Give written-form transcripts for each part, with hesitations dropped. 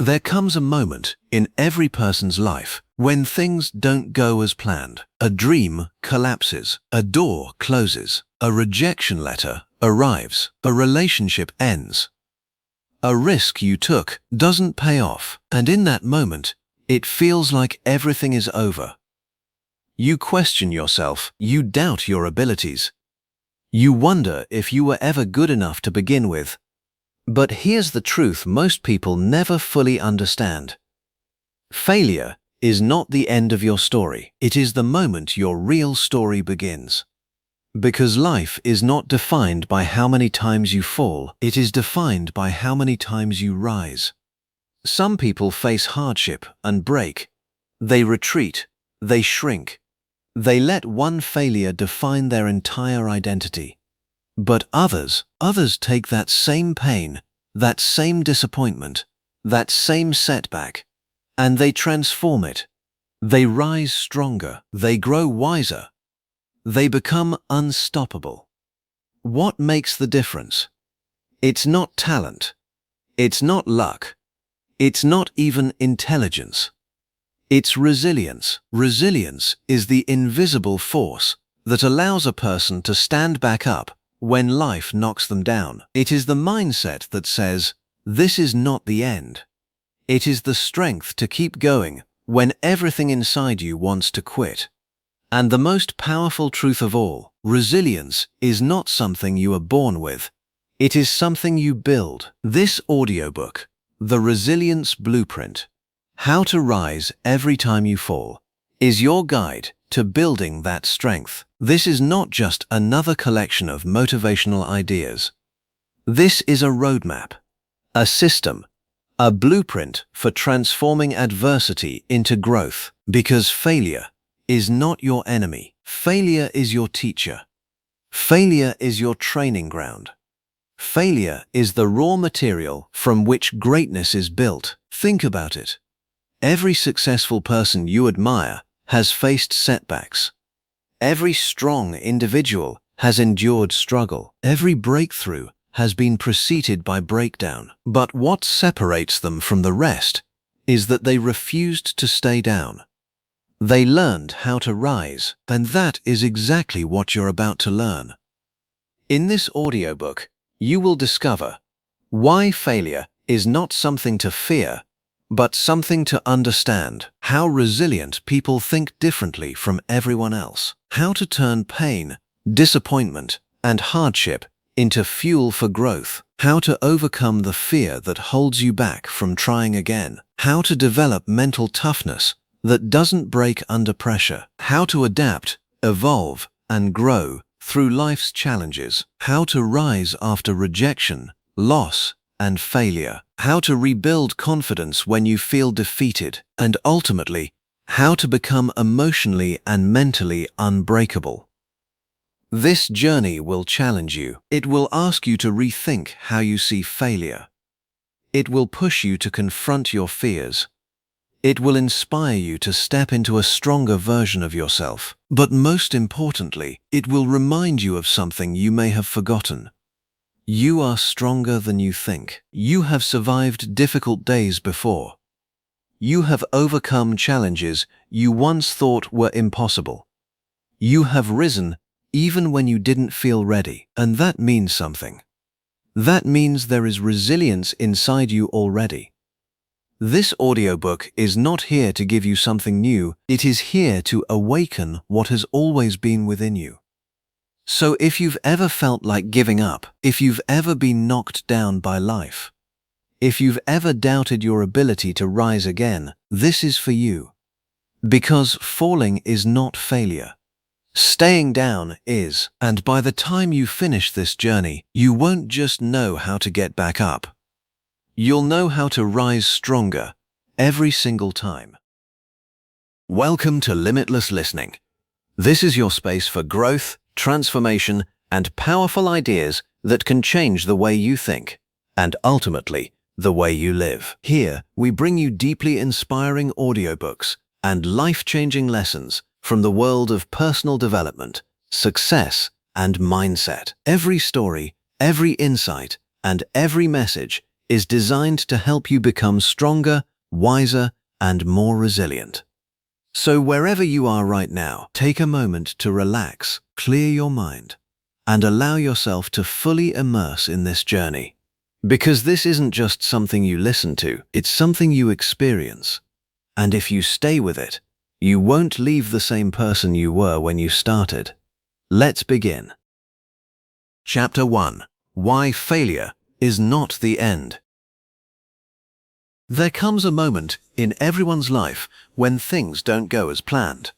There comes a moment in every person's life when things don't go as planned. A dream collapses, a door closes, a rejection letter arrives, a relationship ends. A risk you took doesn't pay off, and in that moment, it feels like everything is over. You question yourself, you doubt your abilities. You wonder if you were ever good enough to begin with. But here's the truth most people never fully understand. Failure is not the end of your story. It is the moment your real story begins. Because life is not defined by how many times you fall, it is defined by how many times you rise. Some people face hardship and break. They retreat, they shrink. They let one failure define their entire identity. But others take that same pain, that same disappointment, that same setback, and they transform it. They rise stronger, they grow wiser, they become unstoppable. What makes the difference? It's not talent, it's not luck, it's not even intelligence. It's resilience. Resilience is the invisible force that allows a person to stand back up when life knocks them down. It is the mindset that says, "This is not the end." It is the strength to keep going when everything inside you wants to quit. And the most powerful truth of all, resilience is not something you are born with. It is something you build. This audiobook, The Resilience Blueprint, How to Rise Every Time You Fall, is your guide to building that strength. This is not just another collection of motivational ideas. This is a roadmap, a system, a blueprint for transforming adversity into growth. Because failure is not your enemy. Failure is your teacher. Failure is your training ground. Failure is the raw material from which greatness is built. Think about it. Every successful person you admire has faced setbacks. Every strong individual has endured struggle. Every breakthrough has been preceded by breakdown. But what separates them from the rest is that they refused to stay down. They learned how to rise, and that is exactly what you're about to learn. In this audiobook, you will discover why failure is not something to fear, but something to understand. How resilient people think differently from everyone else. How to turn pain, disappointment, and hardship into fuel for growth. How to overcome the fear that holds you back from trying again. How to develop mental toughness that doesn't break under pressure. How to adapt, evolve, and grow through life's challenges. How to rise after rejection, loss, and failure. How to rebuild confidence when you feel defeated. And ultimately, how to become emotionally and mentally unbreakable. This journey will challenge you. It will ask you to rethink how you see failure. It will push you to confront your fears. It will inspire you to step into a stronger version of yourself. But most importantly, it will remind you of something you may have forgotten. You are stronger than you think. You have survived difficult days before. You have overcome challenges you once thought were impossible. You have risen even when you didn't feel ready. And that means something. That means there is resilience inside you already. This audiobook is not here to give you something new. It is here to awaken what has always been within you. So if you've ever felt like giving up, if you've ever been knocked down by life, if you've ever doubted your ability to rise again, this is for you. Because falling is not failure. Staying down is. And by the time you finish this journey, you won't just know how to get back up. You'll know how to rise stronger every single time. Welcome to Limitless Listening. This is your space for growth, transformation, and powerful ideas that can change the way you think, and ultimately, the way you live. Here, we bring you deeply inspiring audiobooks and life-changing lessons from the world of personal development, success, and mindset. Every story, every insight, and every message is designed to help you become stronger, wiser, and more resilient. So wherever you are right now, take a moment to relax, clear your mind, and allow yourself to fully immerse in this journey. Because this isn't just something you listen to, it's something you experience. And if you stay with it, you won't leave the same person you were when you started. Let's begin. Chapter 1. Why Failure is Not the End. There comes a moment in everyone's life when things don't go as planned.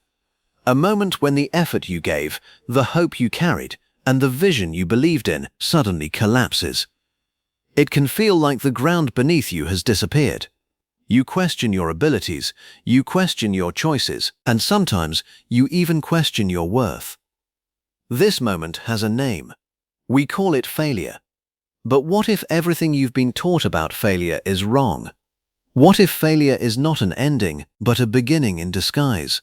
A moment when the effort you gave, the hope you carried, and the vision you believed in suddenly collapses. It can feel like the ground beneath you has disappeared. You question your abilities, you question your choices, and sometimes you even question your worth. This moment has a name. We call it failure. But what if everything you've been taught about failure is wrong? What if failure is not an ending, but a beginning in disguise?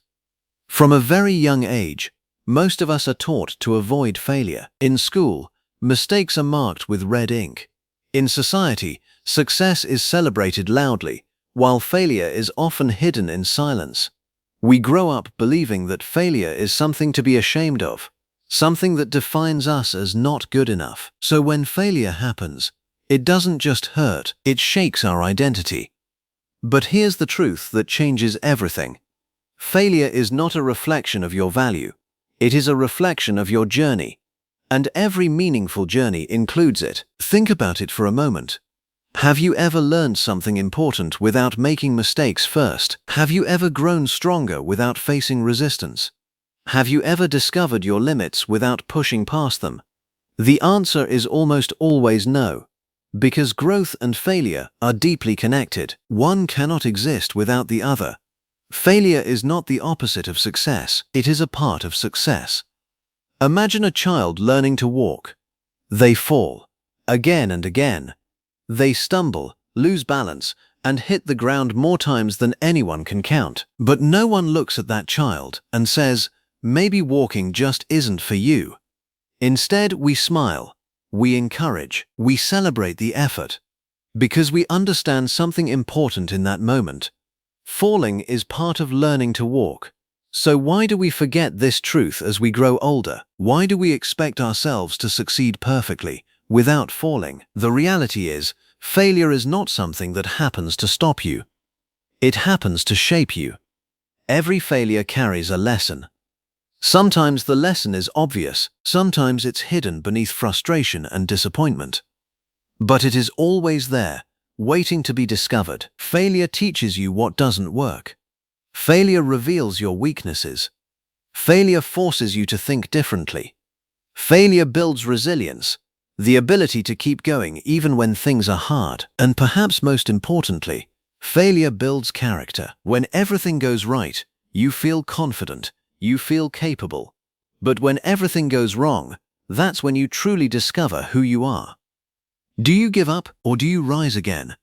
From a very young age, most of us are taught to avoid failure. In school, mistakes are marked with red ink. In society, success is celebrated loudly, while failure is often hidden in silence. We grow up believing that failure is something to be ashamed of, something that defines us as not good enough. So when failure happens, it doesn't just hurt, it shakes our identity. But here's the truth that changes everything. Failure is not a reflection of your value. It is a reflection of your journey. And every meaningful journey includes it. Think about it for a moment. Have you ever learned something important without making mistakes first? Have you ever grown stronger without facing resistance? Have you ever discovered your limits without pushing past them? The answer is almost always no. Because growth and failure are deeply connected. One cannot exist without the other. Failure is not the opposite of success. It is a part of success. Imagine a child learning to walk. They fall, again and again. They stumble, lose balance, and hit the ground more times than anyone can count. But no one looks at that child and says, maybe walking just isn't for you. Instead, we smile, we encourage, we celebrate the effort. Because we understand something important in that moment. Falling is part of learning to walk. So why do we forget this truth as we grow older? Why do we expect ourselves to succeed perfectly, without falling? The reality is, failure is not something that happens to stop you. It happens to shape you. Every failure carries a lesson. Sometimes the lesson is obvious, sometimes it's hidden beneath frustration and disappointment. But it is always there, waiting to be discovered. Failure teaches you what doesn't work. Failure reveals your weaknesses. Failure forces you to think differently. Failure builds resilience, the ability to keep going even when things are hard. And perhaps most importantly, failure builds character. When everything goes right, you feel confident, you feel capable. But when everything goes wrong, that's when you truly discover who you are. Do you give up or do you rise again?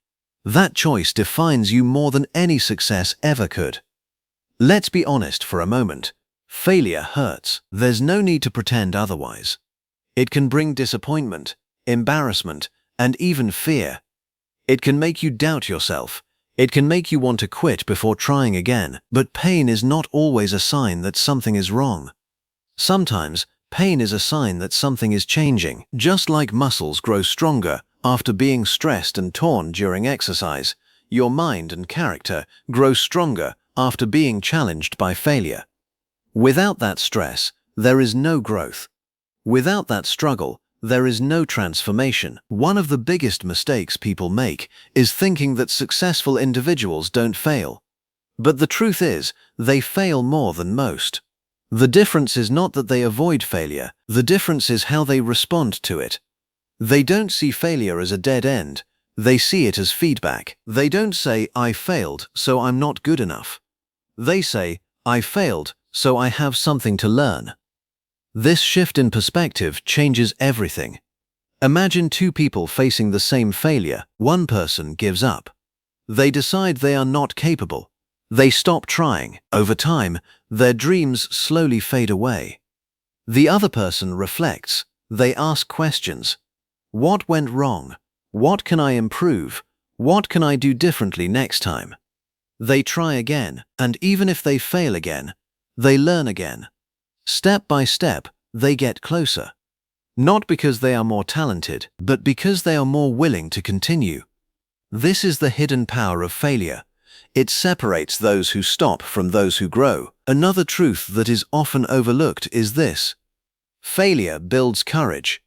That choice defines you more than any success ever could. Let's be honest for a moment. Failure hurts. There's no need to pretend otherwise. It can bring disappointment, embarrassment, and even fear. It can make you doubt yourself. It can make you want to quit before trying again. But pain is not always a sign that something is wrong. Sometimes, pain is a sign that something is changing. Just like muscles grow stronger after being stressed and torn during exercise, your mind and character grow stronger after being challenged by failure. Without that stress, there is no growth. Without that struggle, there is no transformation. One of the biggest mistakes people make is thinking that successful individuals don't fail. But the truth is, they fail more than most. The difference is not that they avoid failure, the difference is how they respond to it. They don't see failure as a dead end, they see it as feedback. They don't say, I failed, so I'm not good enough. They say, I failed, so I have something to learn. This shift in perspective changes everything. Imagine two people facing the same failure. One person gives up. They decide they are not capable. They stop trying. Over time, their dreams slowly fade away. The other person reflects. They ask questions. What went wrong? What can I improve? What can I do differently next time? They try again, and even if they fail again, they learn again. Step by step, they get closer. Not because they are more talented, but because they are more willing to continue. This is the hidden power of failure. It separates those who stop from those who grow. Another truth that is often overlooked is this: failure builds courage.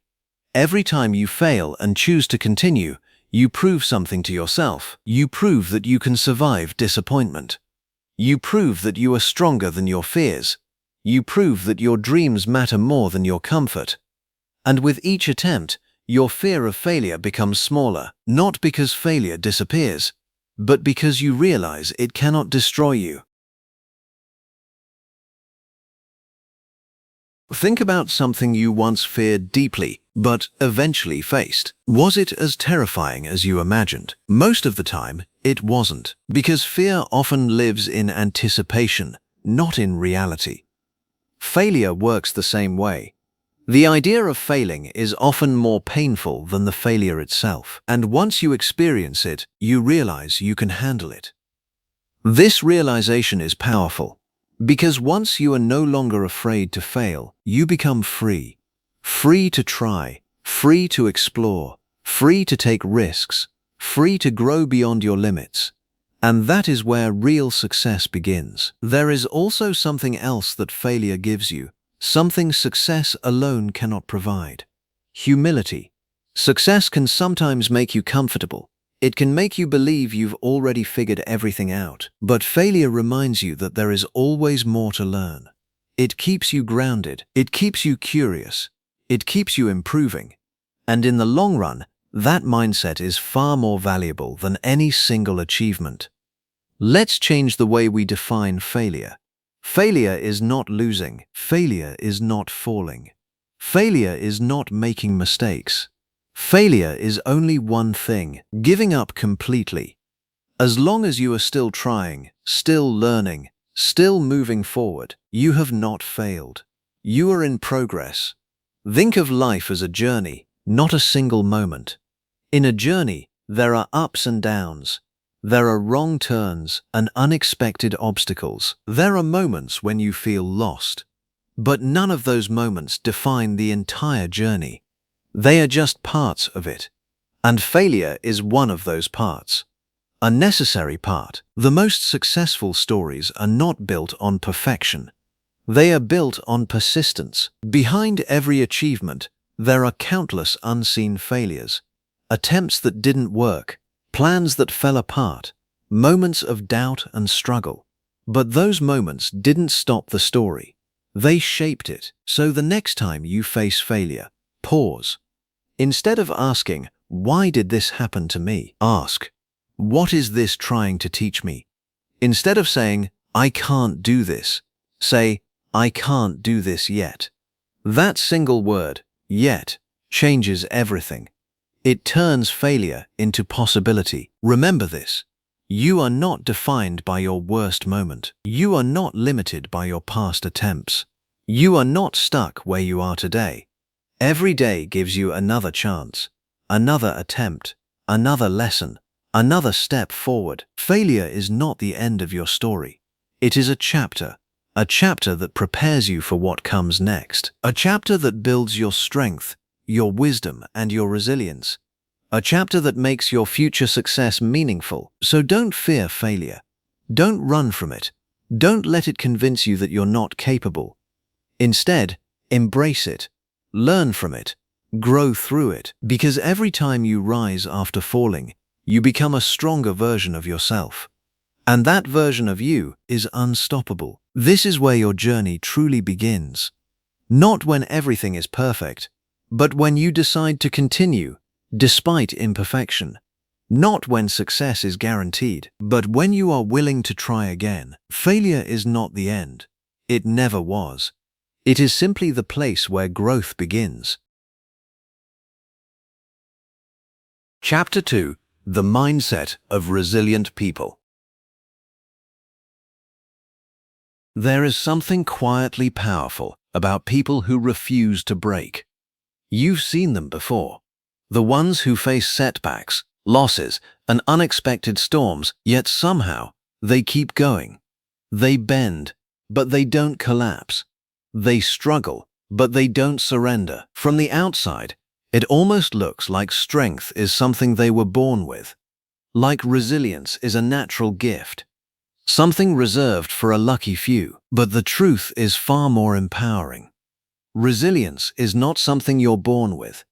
Every time you fail and choose to continue, you prove something to yourself. You prove that you can survive disappointment. You prove that you are stronger than your fears. You prove that your dreams matter more than your comfort. And with each attempt, your fear of failure becomes smaller, not because failure disappears, but because you realize it cannot destroy you. Think about something you once feared deeply, but eventually faced. Was it as terrifying as you imagined? Most of the time, it wasn't, because fear often lives in anticipation, not in reality. Failure works the same way. The idea of failing is often more painful than the failure itself, and once you experience it, you realize you can handle it. This realization is powerful, because once you are no longer afraid to fail, you become free. Free to try, free to explore, free to take risks, free to grow beyond your limits. And that is where real success begins. There is also something else that failure gives you, something success alone cannot provide: humility. Success can sometimes make you comfortable. It can make you believe you've already figured everything out. But failure reminds you that there is always more to learn. It keeps you grounded. It keeps you curious. It keeps you improving. And in the long run, that mindset is far more valuable than any single achievement. Let's change the way we define failure. Failure is not losing. Failure is not falling. Failure is not making mistakes. Failure is only one thing: giving up completely. As long as you are still trying, still learning, still moving forward, you have not failed. You are in progress. Think of life as a journey, not a single moment. In a journey, there are ups and downs. There are wrong turns and unexpected obstacles. There are moments when you feel lost. But none of those moments define the entire journey. They are just parts of it. And failure is one of those parts. A necessary part. The most successful stories are not built on perfection. They are built on persistence. Behind every achievement, there are countless unseen failures. Attempts that didn't work, plans that fell apart, moments of doubt and struggle. But those moments didn't stop the story. They shaped it. So the next time you face failure, pause. Instead of asking, "Why did this happen to me?" ask, "What is this trying to teach me?" Instead of saying, "I can't do this," say, "I can't do this yet." That single word, "yet," changes everything. It turns failure into possibility. Remember this: you are not defined by your worst moment. You are not limited by your past attempts. You are not stuck where you are today. Every day gives you another chance, another attempt, another lesson, another step forward. Failure is not the end of your story. It is a chapter that prepares you for what comes next. A chapter that builds your strength, your wisdom, and your resilience. A chapter that makes your future success meaningful. So don't fear failure. Don't run from it. Don't let it convince you that you're not capable. Instead, embrace it. Learn from it. Grow through it. Because every time you rise after falling, you become a stronger version of yourself. And that version of you is unstoppable. This is where your journey truly begins. Not when everything is perfect, but when you decide to continue, despite imperfection. Not when success is guaranteed, but when you are willing to try again. Failure is not the end. It never was. It is simply the place where growth begins. Chapter 2: The Mindset of Resilient People. There is something quietly powerful about people who refuse to break. You've seen them before. The ones who face setbacks, losses, and unexpected storms, yet somehow they keep going. They bend, but they don't collapse. They struggle, but they don't surrender. From the outside, it almost looks like strength is something they were born with, like resilience is a natural gift, something reserved for a lucky few. But the truth is far more empowering. Resilience is not something you're born with.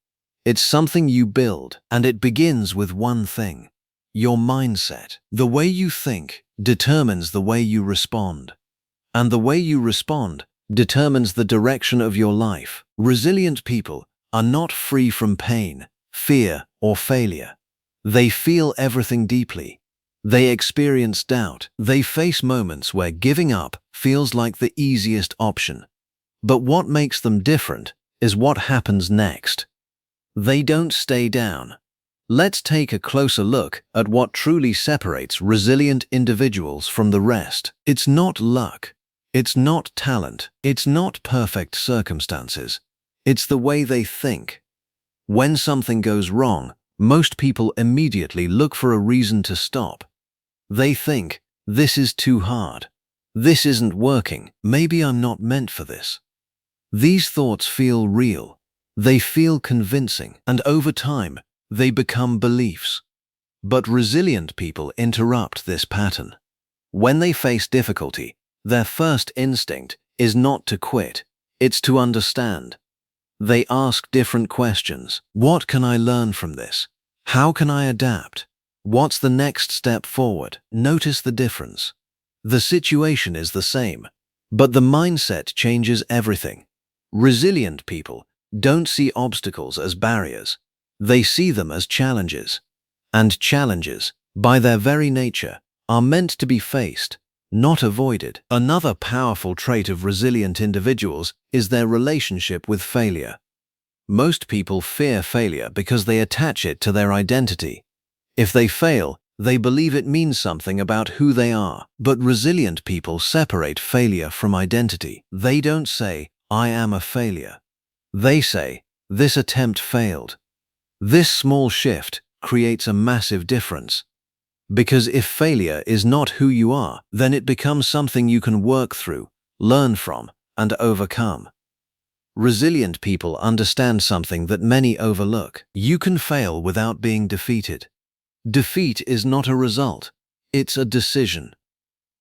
It's something you build, and it begins with one thing: your mindset. The way you think determines the way you respond, and the way you respond determines the direction of your life. Resilient people are not free from pain, fear, or failure. They feel everything deeply. They experience doubt. They face moments where giving up feels like the easiest option. But what makes them different is what happens next. They don't stay down. Let's take a closer look at what truly separates resilient individuals from the rest. It's not luck. It's not talent. It's not perfect circumstances. It's the way they think. When something goes wrong, most people immediately look for a reason to stop. They think, this is too hard. This isn't working. Maybe I'm not meant for this. These thoughts feel real. They feel convincing, and over time, they become beliefs. But resilient people interrupt this pattern. When they face difficulty, their first instinct is not to quit, it's to understand. They ask different questions. What can I learn from this? How can I adapt? What's the next step forward? Notice the difference. The situation is the same, but the mindset changes everything. Resilient people don't see obstacles as barriers. They see them as challenges. And challenges, by their very nature, are meant to be faced, not avoided. Another powerful trait of resilient individuals is their relationship with failure. Most people fear failure because they attach it to their identity. If they fail, they believe it means something about who they are. But resilient people separate failure from identity. They don't say, I am a failure. They say, this attempt failed. This small shift creates a massive difference. Because if failure is not who you are, then it becomes something you can work through, learn from, and overcome. Resilient people understand something that many overlook. You can fail without being defeated. Defeat is not a result, it's a decision.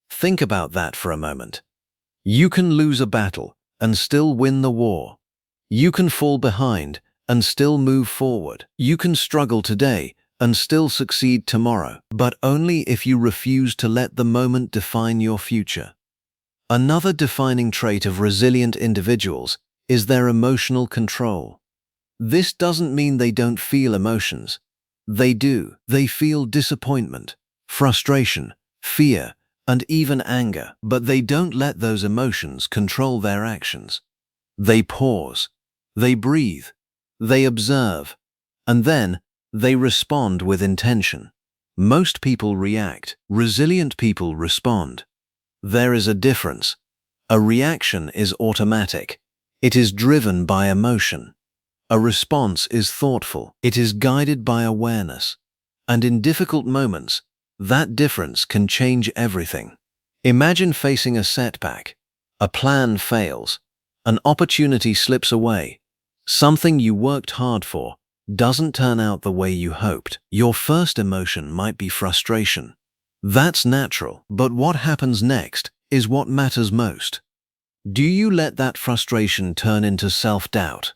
Think about that for a moment. You can lose a battle and still win the war. You can fall behind and still move forward. You can struggle today and still succeed tomorrow, but only if you refuse to let the moment define your future. Another defining trait of resilient individuals is their emotional control. This doesn't mean they don't feel emotions. They do. They feel disappointment, frustration, fear, and even anger, but they don't let those emotions control their actions. They pause. They breathe, they observe, and then they respond with intention. Most people react. Resilient people respond. There is a difference. A reaction is automatic. It is driven by emotion. A response is thoughtful. It is guided by awareness. And in difficult moments, that difference can change everything. Imagine facing a setback. A plan fails. An opportunity slips away. Something you worked hard for doesn't turn out the way you hoped. Your first emotion might be frustration. That's natural, but what happens next is what matters most. Do you let that frustration turn into self-doubt?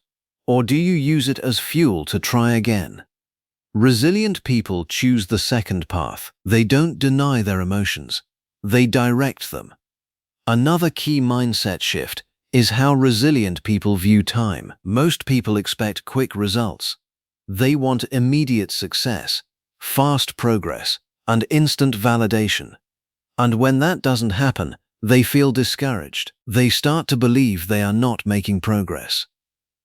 Or do you use it as fuel to try again? Resilient people choose the second path. They don't deny their emotions. They direct them. Another key mindset shift is how resilient people view time. Most people expect quick results. They want immediate success, fast progress, and instant validation. And when that doesn't happen, they feel discouraged. They start to believe they are not making progress.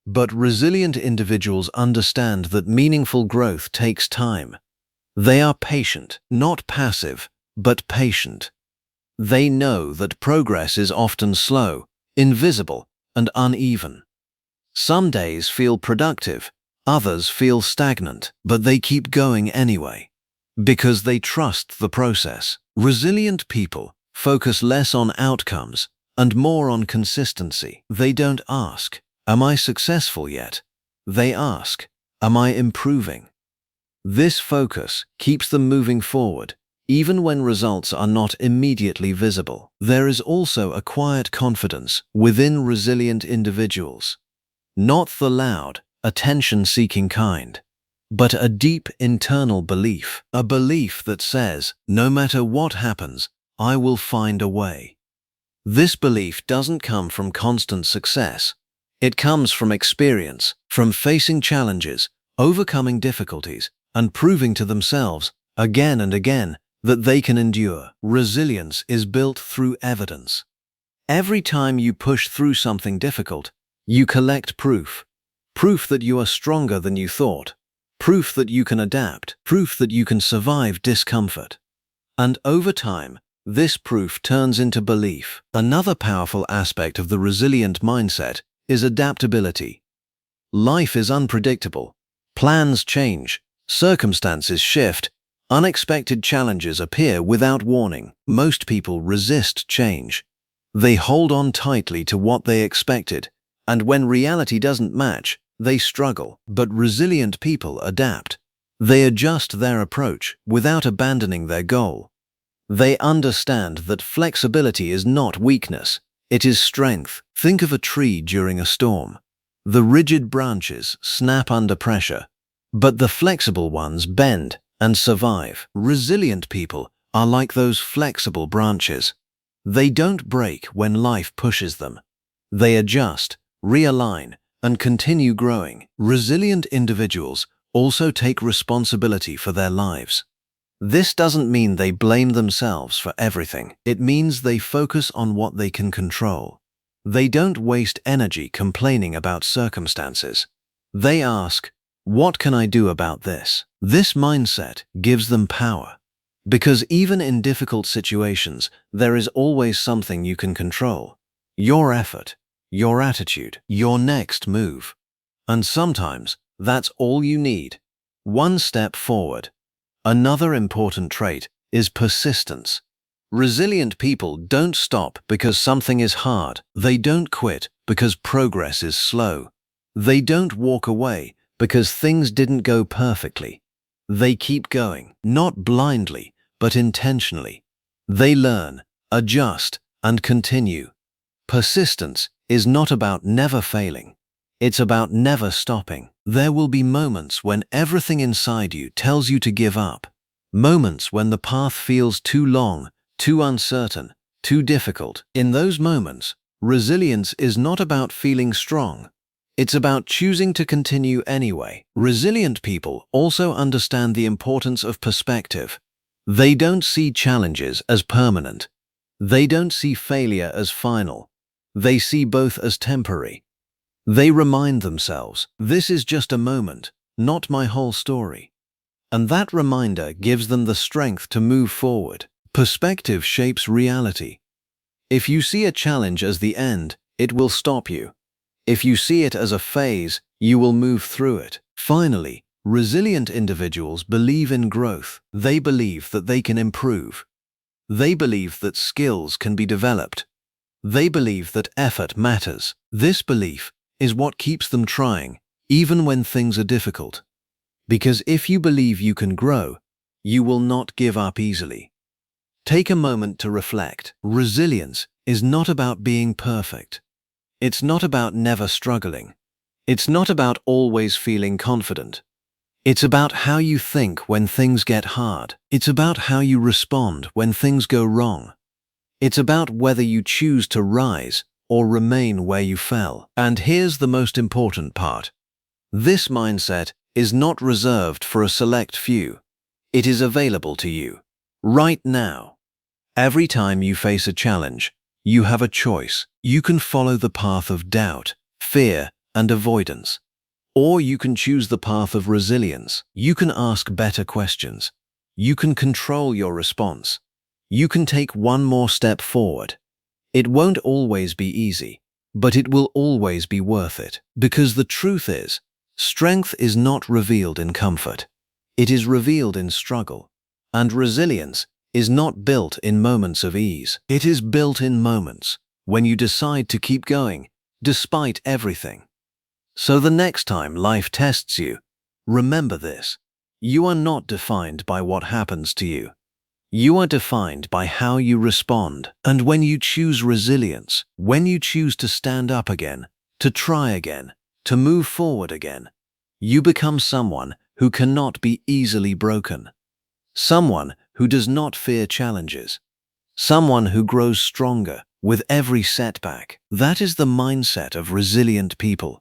But resilient individuals understand that meaningful growth takes time. They are patient, not passive, but patient. They know that progress is often slow, invisible, and uneven. Some days feel productive, Others feel stagnant, but they keep going anyway, because they trust the process. Resilient people focus less on outcomes and more on consistency. They don't ask, "Am I successful yet?" They ask, "Am I improving?" This focus keeps them moving forward, even when results are not immediately visible. There is also a quiet confidence within resilient individuals. Not the loud, attention-seeking kind, but a deep internal belief. A belief that says, no matter what happens, I will find a way. This belief doesn't come from constant success. It comes from experience, from facing challenges, overcoming difficulties, and proving to themselves, again and again, that they can endure. Resilience is built through evidence. Every time you push through something difficult, you collect proof. Proof that you are stronger than you thought. Proof that you can adapt. Proof that you can survive discomfort. And over time, this proof turns into belief. Another powerful aspect of the resilient mindset is adaptability. Life is unpredictable. Plans change. Circumstances shift. Unexpected challenges appear without warning. Most people resist change. They hold on tightly to what they expected, and when reality doesn't match, they struggle. But resilient people adapt. They adjust their approach without abandoning their goal. They understand that flexibility is not weakness, it is strength. Think of a tree during a storm. The rigid branches snap under pressure, but the flexible ones bend and survive. Resilient people are like those flexible branches. They don't break when life pushes them. They adjust, realign, and continue growing. Resilient individuals also take responsibility for their lives. This doesn't mean they blame themselves for everything. It means they focus on what they can control. They don't waste energy complaining about circumstances. They ask, "What can I do about this?" This mindset gives them power, because even in difficult situations, there is always something you can control. Your effort, your attitude, your next move. And sometimes that's all you need. One step forward. Another important trait is persistence. Resilient people don't stop because something is hard. They don't quit because progress is slow. They don't walk away because things didn't go perfectly. They keep going, not blindly, but intentionally. They learn, adjust, and continue. Persistence is not about never failing. It's about never stopping. There will be moments when everything inside you tells you to give up. Moments when the path feels too long, too uncertain, too difficult. In those moments, resilience is not about feeling strong. It's about choosing to continue anyway. Resilient people also understand the importance of perspective. They don't see challenges as permanent. They don't see failure as final. They see both as temporary. They remind themselves, this is just a moment, not my whole story. And that reminder gives them the strength to move forward. Perspective shapes reality. If you see a challenge as the end, it will stop you. If you see it as a phase, you will move through it. Finally, resilient individuals believe in growth. They believe that they can improve. They believe that skills can be developed. They believe that effort matters. This belief is what keeps them trying, even when things are difficult. Because if you believe you can grow, you will not give up easily. Take a moment to reflect. Resilience is not about being perfect. It's not about never struggling. It's not about always feeling confident. It's about how you think when things get hard. It's about how you respond when things go wrong. It's about whether you choose to rise or remain where you fell. And here's the most important part. This mindset is not reserved for a select few. It is available to you right now. Every time you face a challenge, you have a choice. You can follow the path of doubt, fear, and avoidance. Or you can choose the path of resilience. You can ask better questions. You can control your response. You can take one more step forward. It won't always be easy, but it will always be worth it. Because the truth is, Strength is not revealed in comfort. It is revealed in struggle. And resilience is not built in moments of ease. It is built in moments when you decide to keep going, despite everything. So the next time life tests you, remember this. You are not defined by what happens to you. You are defined by how you respond. And when you choose resilience, when you choose to stand up again, to try again, to move forward again, you become someone who cannot be easily broken. Someone who does not fear challenges. Someone who grows stronger with every setback. That is the mindset of resilient people.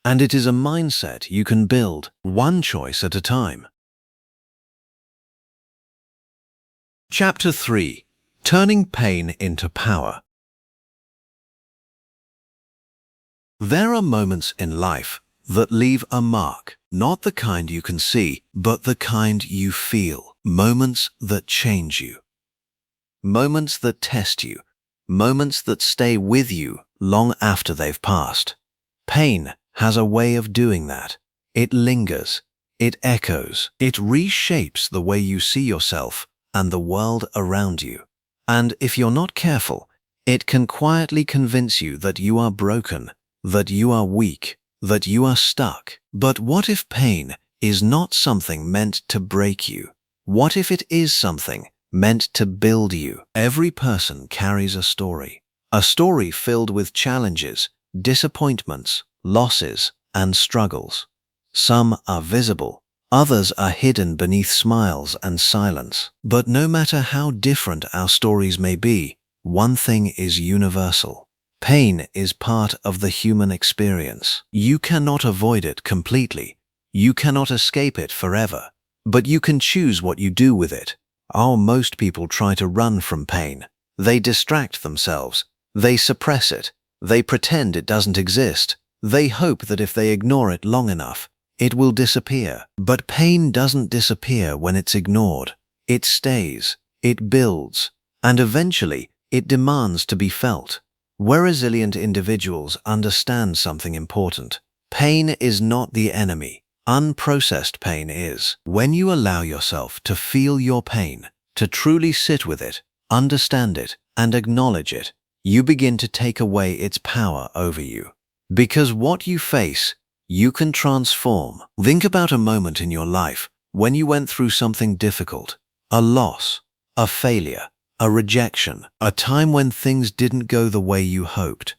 And it is a mindset you can build one choice at a time. Chapter 3. Turning Pain into Power. There are moments in life that leave a mark, not the kind you can see, but the kind you feel. Moments that change you. Moments that test you. Moments that stay with you long after they've passed. Pain has a way of doing that. It lingers. It echoes. It reshapes the way you see yourself and the world around you. And if you're not careful, it can quietly convince you that you are broken, that you are weak, that you are stuck. But what if pain is not something meant to break you? What if it is something meant to build you? Every person carries a story filled with challenges, disappointments, losses, and struggles. Some are visible. Others are hidden beneath smiles and silence. But no matter how different our stories may be, one thing is universal. Pain is part of the human experience. You cannot avoid it completely. You cannot escape it forever. But you can choose what you do with it. Most people try to run from pain. They distract themselves. They suppress it. They pretend it doesn't exist. They hope that if they ignore it long enough, it will disappear. But pain doesn't disappear when it's ignored. It stays, it builds, and eventually it demands to be felt. Where resilient individuals understand something important. Pain is not the enemy. Unprocessed pain is. When you allow yourself to feel your pain, to truly sit with it, understand it, and acknowledge it, you begin to take away its power over you. Because what you face, you can transform. Think about a moment in your life when you went through something difficult, a loss, a failure, a rejection, a time when things didn't go the way you hoped.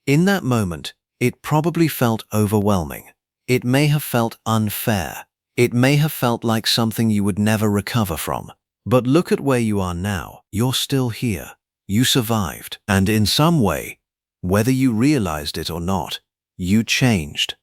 In that moment, it probably felt overwhelming. It may have felt unfair. It may have felt like something you would never recover from. But look at where you are now. You're still here. You survived. And in some way, whether you realized it or not, you changed.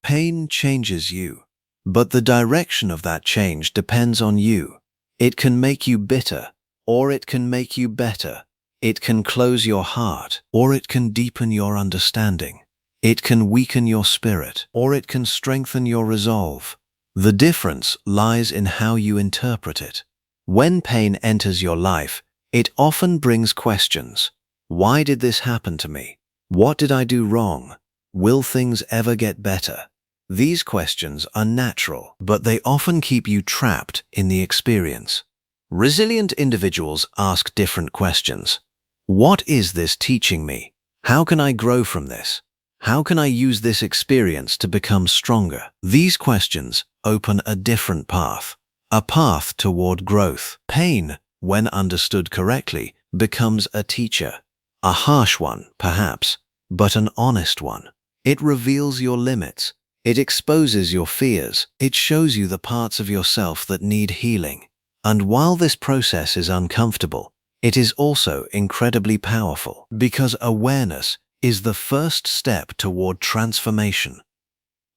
Pain changes you. But the direction of that change depends on you. It can make you bitter, or it can make you better. It can close your heart, or it can deepen your understanding. It can weaken your spirit, or it can strengthen your resolve. The difference lies in how you interpret it. When pain enters your life, it often brings questions. Why did this happen to me? What did I do wrong? Will things ever get better? These questions are natural, but they often keep you trapped in the experience. Resilient individuals ask different questions. What is this teaching me? How can I grow from this? How can I use this experience to become stronger? These questions open a different path, a path toward growth. Pain, when understood correctly, becomes a teacher. A harsh one, perhaps, but an honest one. It reveals your limits. It exposes your fears. It shows you the parts of yourself that need healing. And while this process is uncomfortable, it is also incredibly powerful, because awareness is the first step toward transformation.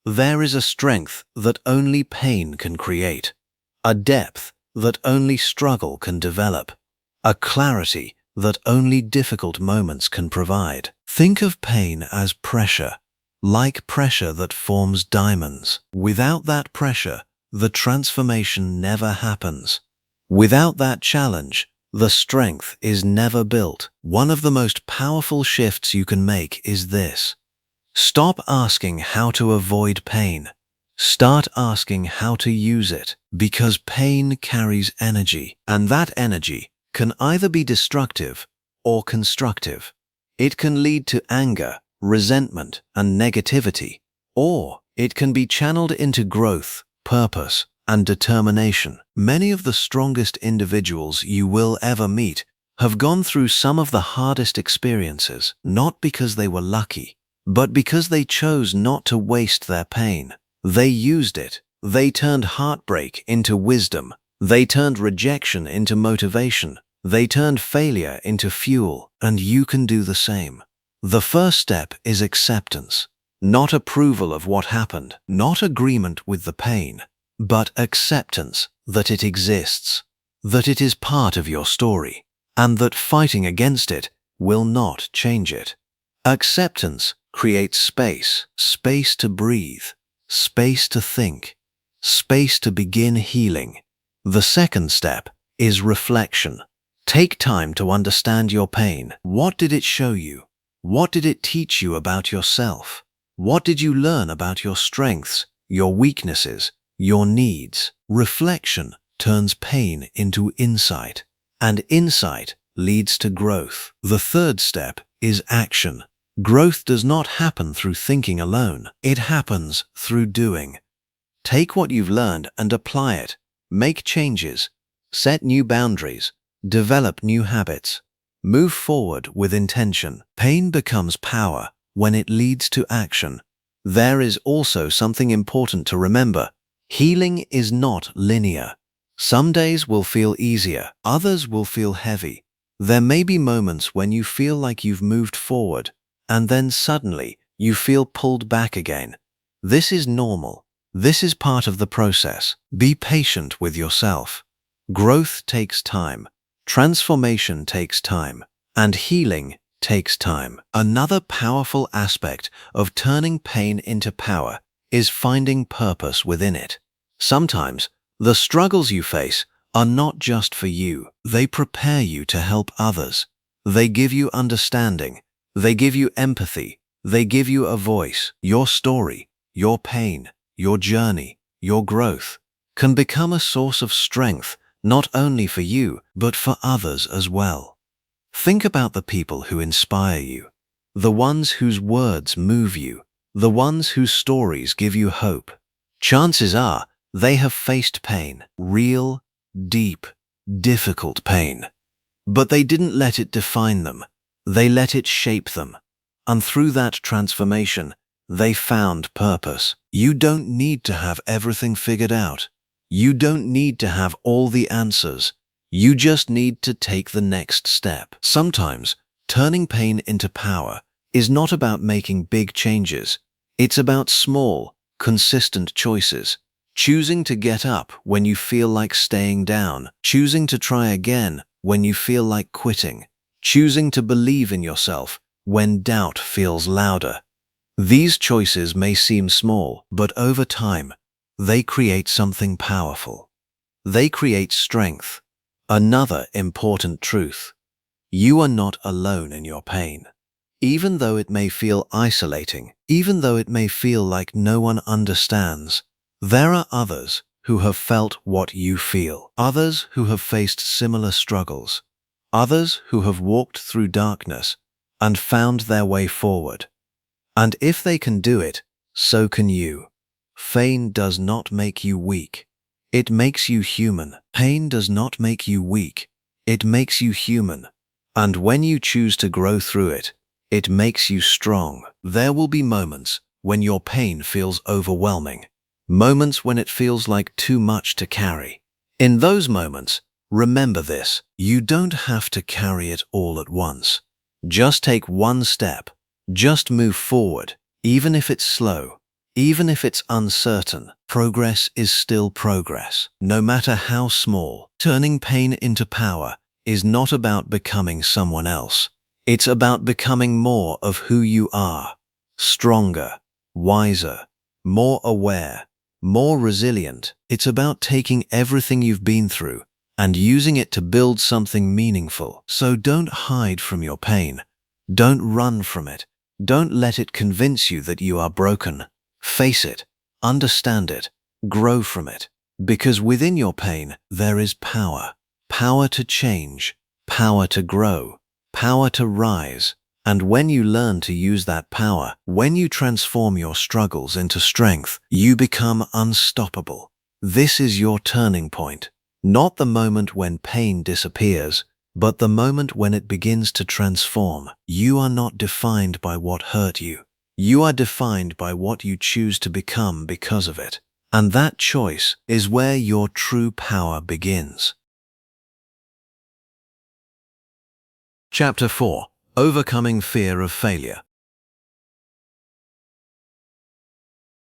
There is a strength that only pain can create, a depth that only struggle can develop, a clarity that only difficult moments can provide. Think of pain as pressure, like pressure that forms diamonds. Without that pressure, the transformation never happens. Without that challenge, the strength is never built. One of the most powerful shifts you can make is this. Stop asking how to avoid pain. Start asking how to use it, because pain carries energy, and that energy can either be destructive or constructive. It can lead to anger, resentment, and negativity, or it can be channeled into growth, purpose, and determination. Many of the strongest individuals you will ever meet have gone through some of the hardest experiences, not because they were lucky, but because they chose not to waste their pain. They used it. They turned heartbreak into wisdom. They turned rejection into motivation. They turned failure into fuel, and you can do the same. The first step is acceptance. Not approval of what happened, not agreement with the pain, but acceptance that it exists, that it is part of your story, and that fighting against it will not change it. Acceptance creates space, space to breathe, space to think, space to begin healing. The second step is reflection. Take time to understand your pain. What did it show you? What did it teach you about yourself? What did you learn about your strengths, your weaknesses, your needs? Reflection turns pain into insight, and insight leads to growth. The third step is action. Growth does not happen through thinking alone. It happens through doing. Take what you've learned and apply it. Make changes. Set new boundaries. Develop new habits. Move forward with intention. Pain becomes power when it leads to action. There is also something important to remember. Healing is not linear. Some days will feel easier, others will feel heavy. There may be moments when you feel like you've moved forward, and then suddenly you feel pulled back again. This is normal. This is part of the process. Be patient with yourself. Growth takes time. Transformation takes time. And healing takes time. Another powerful aspect of turning pain into power is finding purpose within it. Sometimes, the struggles you face are not just for you. They prepare you to help others. They give you understanding. They give you empathy. They give you a voice. Your story, your pain, your journey, your growth can become a source of strength, not only for you, but for others as well. Think about the people who inspire you, the ones whose words move you, the ones whose stories give you hope. Chances are they have faced pain, real, deep, difficult pain. But they didn't let it define them. They let it shape them. And through that transformation, they found purpose. You don't need to have everything figured out. You don't need to have all the answers. You just need to take the next step. Sometimes, turning pain into power is not about making big changes. It's about small, consistent choices. Choosing to get up when you feel like staying down. Choosing to try again when you feel like quitting. Choosing to believe in yourself when doubt feels louder. These choices may seem small, but over time, they create something powerful. They create strength. Another important truth: you are not alone in your pain. Even though it may feel isolating, even though it may feel like no one understands, there are others who have felt what you feel, others who have faced similar struggles, others who have walked through darkness and found their way forward. And if they can do it, so can you. Pain does not make you weak. It makes you human. Pain does not make you weak. It makes you human. And when you choose to grow through it, it makes you strong. There will be moments when your pain feels overwhelming. Moments when it feels like too much to carry. In those moments, remember this: you don't have to carry it all at once. Just take one step. Just move forward, even if it's slow, even if it's uncertain. Progress is still progress, no matter how small. Turning pain into power is not about becoming someone else. It's about becoming more of who you are. Stronger, wiser, more aware, more resilient. It's about taking everything you've been through and using it to build something meaningful. So don't hide from your pain. Don't run from it. Don't let it convince you that you are broken. Face it, understand it, grow from it. Because within your pain, there is power. Power to change, power to grow, power to rise. And when you learn to use that power, when you transform your struggles into strength, you become unstoppable. This is your turning point. Not the moment when pain disappears, but the moment when it begins to transform. You are not defined by what hurt you. You are defined by what you choose to become because of it. And that choice is where your true power begins. Chapter 4. Overcoming Fear of Failure.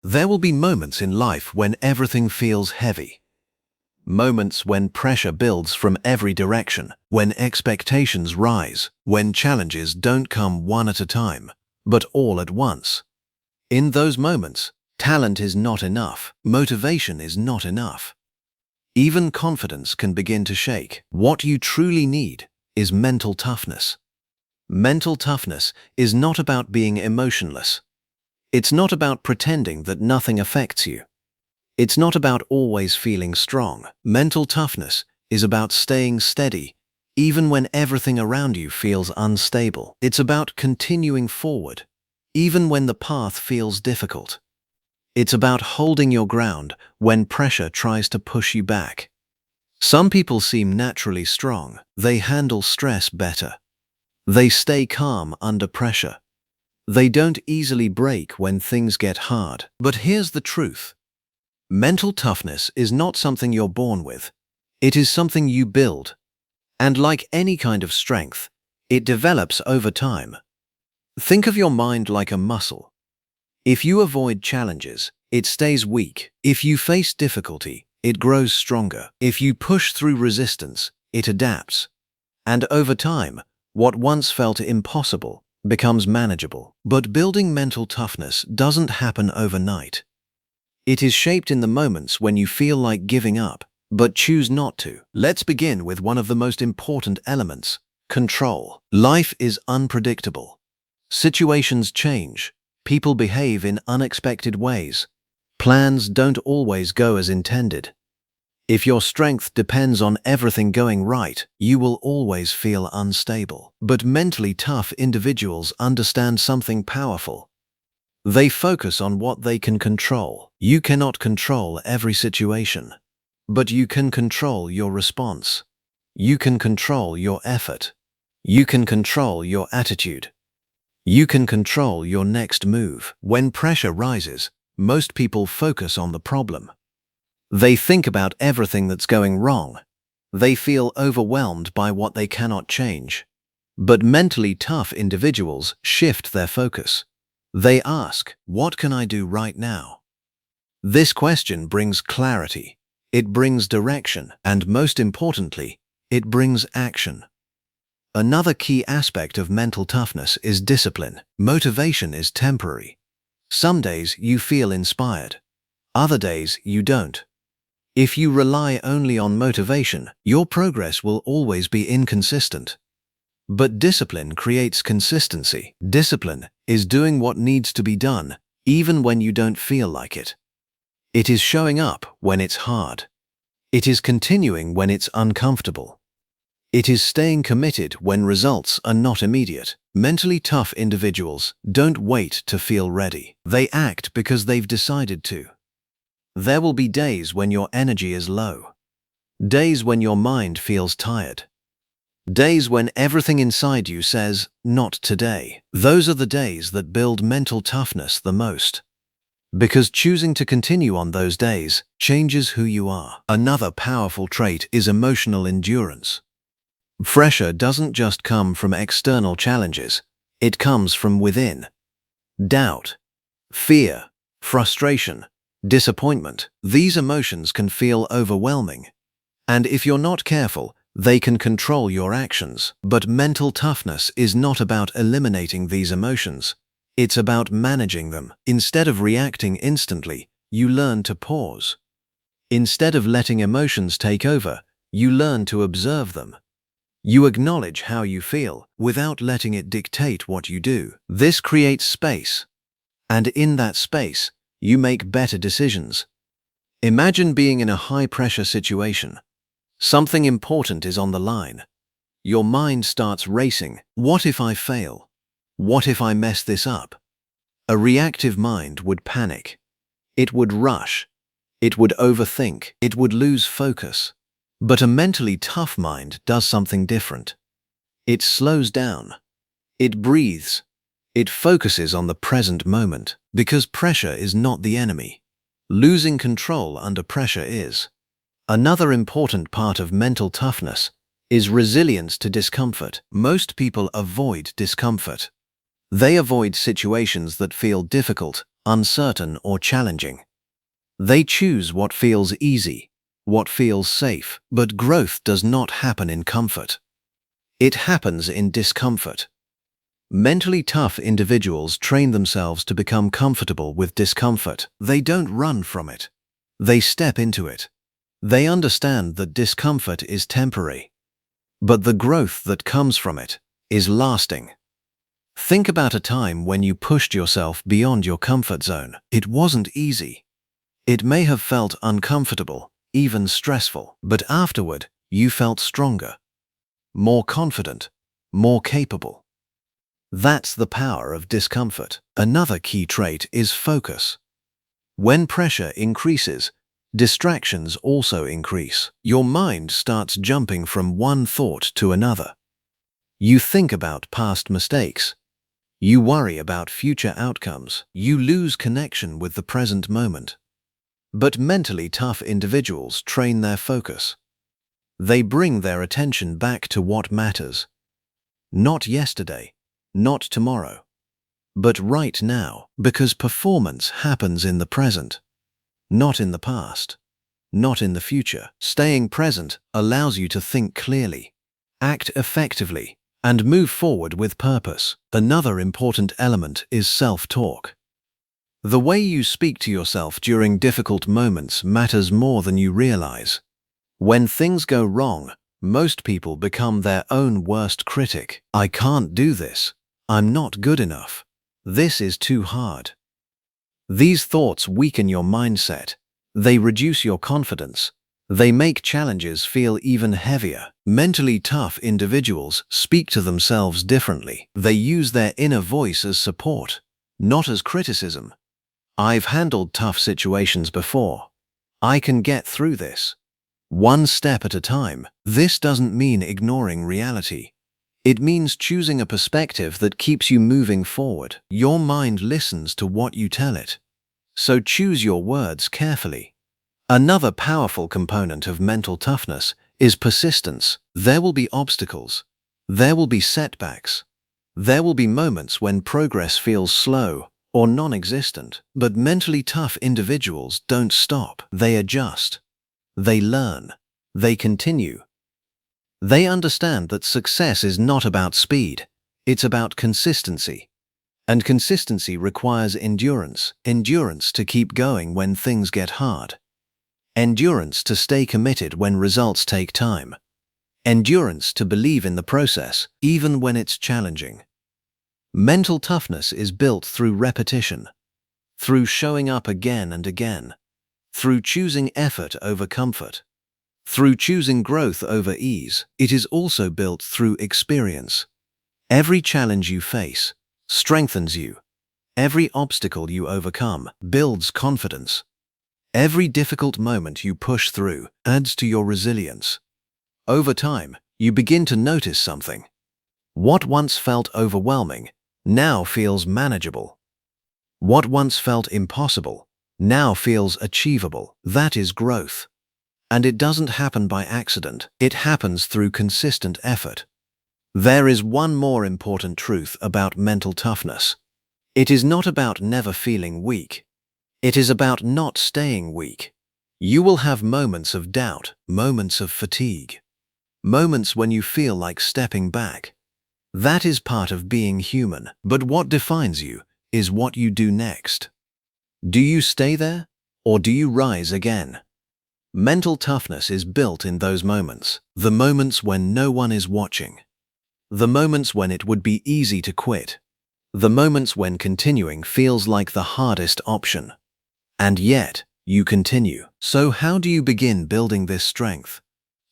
There will be moments in life when everything feels heavy. Moments when pressure builds from every direction, when expectations rise, when challenges don't come one at a time, but all at once. In those moments, talent is not enough, motivation is not enough. Even confidence can begin to shake. What you truly need is mental toughness. Mental toughness is not about being emotionless. It's not about pretending that nothing affects you. It's not about always feeling strong. Mental toughness is about staying steady, even when everything around you feels unstable. It's about continuing forward, even when the path feels difficult. It's about holding your ground when pressure tries to push you back. Some people seem naturally strong. They handle stress better. They stay calm under pressure. They don't easily break when things get hard. But here's the truth. Mental toughness is not something you're born with. It is something you build. And like any kind of strength, it develops over time. Think of your mind like a muscle. If you avoid challenges, it stays weak. If you face difficulty, it grows stronger. If you push through resistance, it adapts. And over time, what once felt impossible becomes manageable. But building mental toughness doesn't happen overnight. It is shaped in the moments when you feel like giving up, but choose not to. Let's begin with one of the most important elements: control. Life is unpredictable. Situations change. People behave in unexpected ways. Plans don't always go as intended. If your strength depends on everything going right, you will always feel unstable. But mentally tough individuals understand something powerful. They focus on what they can control. You cannot control every situation, but you can control your response. You can control your effort. You can control your attitude. You can control your next move. When pressure rises, most people focus on the problem. They think about everything that's going wrong. They feel overwhelmed by what they cannot change. But mentally tough individuals shift their focus. They ask, "What can I do right now?" This question brings clarity. It brings direction. And most importantly, it brings action. Another key aspect of mental toughness is discipline. Motivation is temporary. Some days you feel inspired. Other days you don't. If you rely only on motivation, your progress will always be inconsistent. But discipline creates consistency. Discipline is doing what needs to be done, even when you don't feel like it. It is showing up when it's hard. It is continuing when it's uncomfortable. It is staying committed when results are not immediate. Mentally tough individuals don't wait to feel ready. They act because they've decided to. There will be days when your energy is low. Days when your mind feels tired. Days when everything inside you says, "Not today." Those are the days that build mental toughness the most. Because choosing to continue on those days changes who you are. Another powerful trait is emotional endurance. Pressure doesn't just come from external challenges. It comes from within. Doubt, fear, frustration, disappointment. These emotions can feel overwhelming. And if you're not careful, they can control your actions. But mental toughness is not about eliminating these emotions. It's about managing them. Instead of reacting instantly, you learn to pause. Instead of letting emotions take over, you learn to observe them. You acknowledge how you feel without letting it dictate what you do. This creates space, and in that space, you make better decisions. Imagine being in a high-pressure situation. Something important is on the line. Your mind starts racing. What if I fail? What if I mess this up? A reactive mind would panic. It would rush. It would overthink. It would lose focus. But a mentally tough mind does something different. It slows down. It breathes. It focuses on the present moment, because pressure is not the enemy. Losing control under pressure is. Another important part of mental toughness is resilience to discomfort. Most people avoid discomfort. They avoid situations that feel difficult, uncertain, or challenging. They choose what feels easy, what feels safe, but growth does not happen in comfort. It happens in discomfort. Mentally tough individuals train themselves to become comfortable with discomfort. They don't run from it. They step into it. They understand that discomfort is temporary, but the growth that comes from it is lasting. Think about a time when you pushed yourself beyond your comfort zone. It wasn't easy. It may have felt uncomfortable, even stressful, but afterward, you felt stronger, more confident, more capable. That's the power of discomfort. Another key trait is focus. When pressure increases, distractions also increase. Your mind starts jumping from one thought to another. You think about past mistakes. You worry about future outcomes. You lose connection with the present moment. But mentally tough individuals train their focus. They bring their attention back to what matters. Not yesterday, not tomorrow, but right now, because performance happens in the present, not in the past, not in the future. Staying present allows you to think clearly, act effectively, and move forward with purpose. Another important element is self-talk. The way you speak to yourself during difficult moments matters more than you realize. When things go wrong, most people become their own worst critic. I can't do this. I'm not good enough. This is too hard. These thoughts weaken your mindset. They reduce your confidence. They make challenges feel even heavier. Mentally tough individuals speak to themselves differently. They use their inner voice as support, not as criticism. I've handled tough situations before. I can get through this. One step at a time. This doesn't mean ignoring reality. It means choosing a perspective that keeps you moving forward. Your mind listens to what you tell it. So choose your words carefully. Another powerful component of mental toughness is persistence. There will be obstacles. There will be setbacks. There will be moments when progress feels slow or non-existent. But mentally tough individuals don't stop. They adjust. They learn. They continue. They understand that success is not about speed. It's about consistency. And consistency requires endurance. Endurance to keep going when things get hard. Endurance to stay committed when results take time. Endurance to believe in the process, even when it's challenging. Mental toughness is built through repetition, through showing up again and again, through choosing effort over comfort, through choosing growth over ease. It is also built through experience. Every challenge you face strengthens you. Every obstacle you overcome builds confidence. Every difficult moment you push through adds to your resilience. Over time, you begin to notice something. What once felt overwhelming now feels manageable. What once felt impossible now feels achievable. That is growth. And it doesn't happen by accident. It happens through consistent effort. There is one more important truth about mental toughness. It is not about never feeling weak. It is about not staying weak. You will have moments of doubt, moments of fatigue, moments when you feel like stepping back. That is part of being human. But what defines you is what you do next. Do you stay there, or do you rise again? Mental toughness is built in those moments, the moments when no one is watching, the moments when it would be easy to quit, the moments when continuing feels like the hardest option. And yet, you continue. So how do you begin building this strength?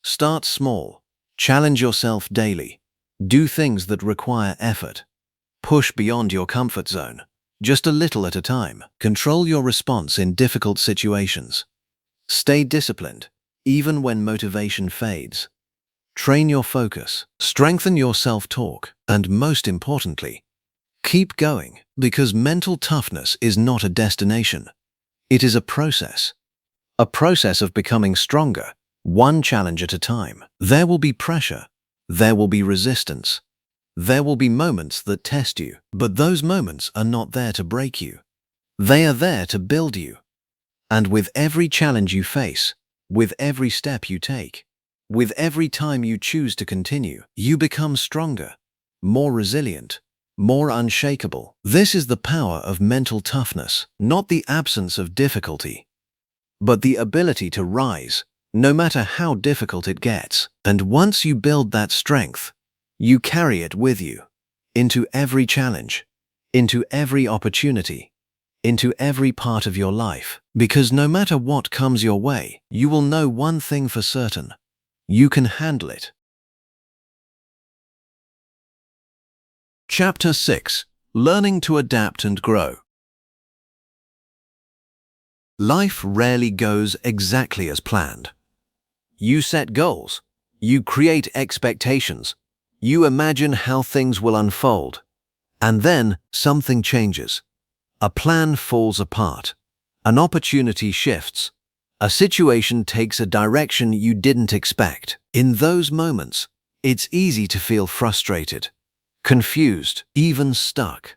Start small. Challenge yourself daily. Do things that require effort. Push beyond your comfort zone, just a little at a time. Control your response in difficult situations. Stay disciplined, even when motivation fades. Train your focus, strengthen your self-talk, and most importantly, keep going, because mental toughness is not a destination. It is a process of becoming stronger, one challenge at a time. There will be pressure, there will be resistance, there will be moments that test you, but those moments are not there to break you. They are there to build you. And with every challenge you face, with every step you take, with every time you choose to continue, you become stronger, more resilient, more unshakable. This is the power of mental toughness, not the absence of difficulty, but the ability to rise, no matter how difficult it gets. And once you build that strength, you carry it with you, into every challenge, into every opportunity, into every part of your life. Because no matter what comes your way, you will know one thing for certain: you can handle it. Chapter 6: Learning to Adapt and Grow. Life rarely goes exactly as planned. You set goals, you create expectations, you imagine how things will unfold, and then something changes. A plan falls apart, an opportunity shifts, a situation takes a direction you didn't expect. In those moments, it's easy to feel frustrated, confused, even stuck.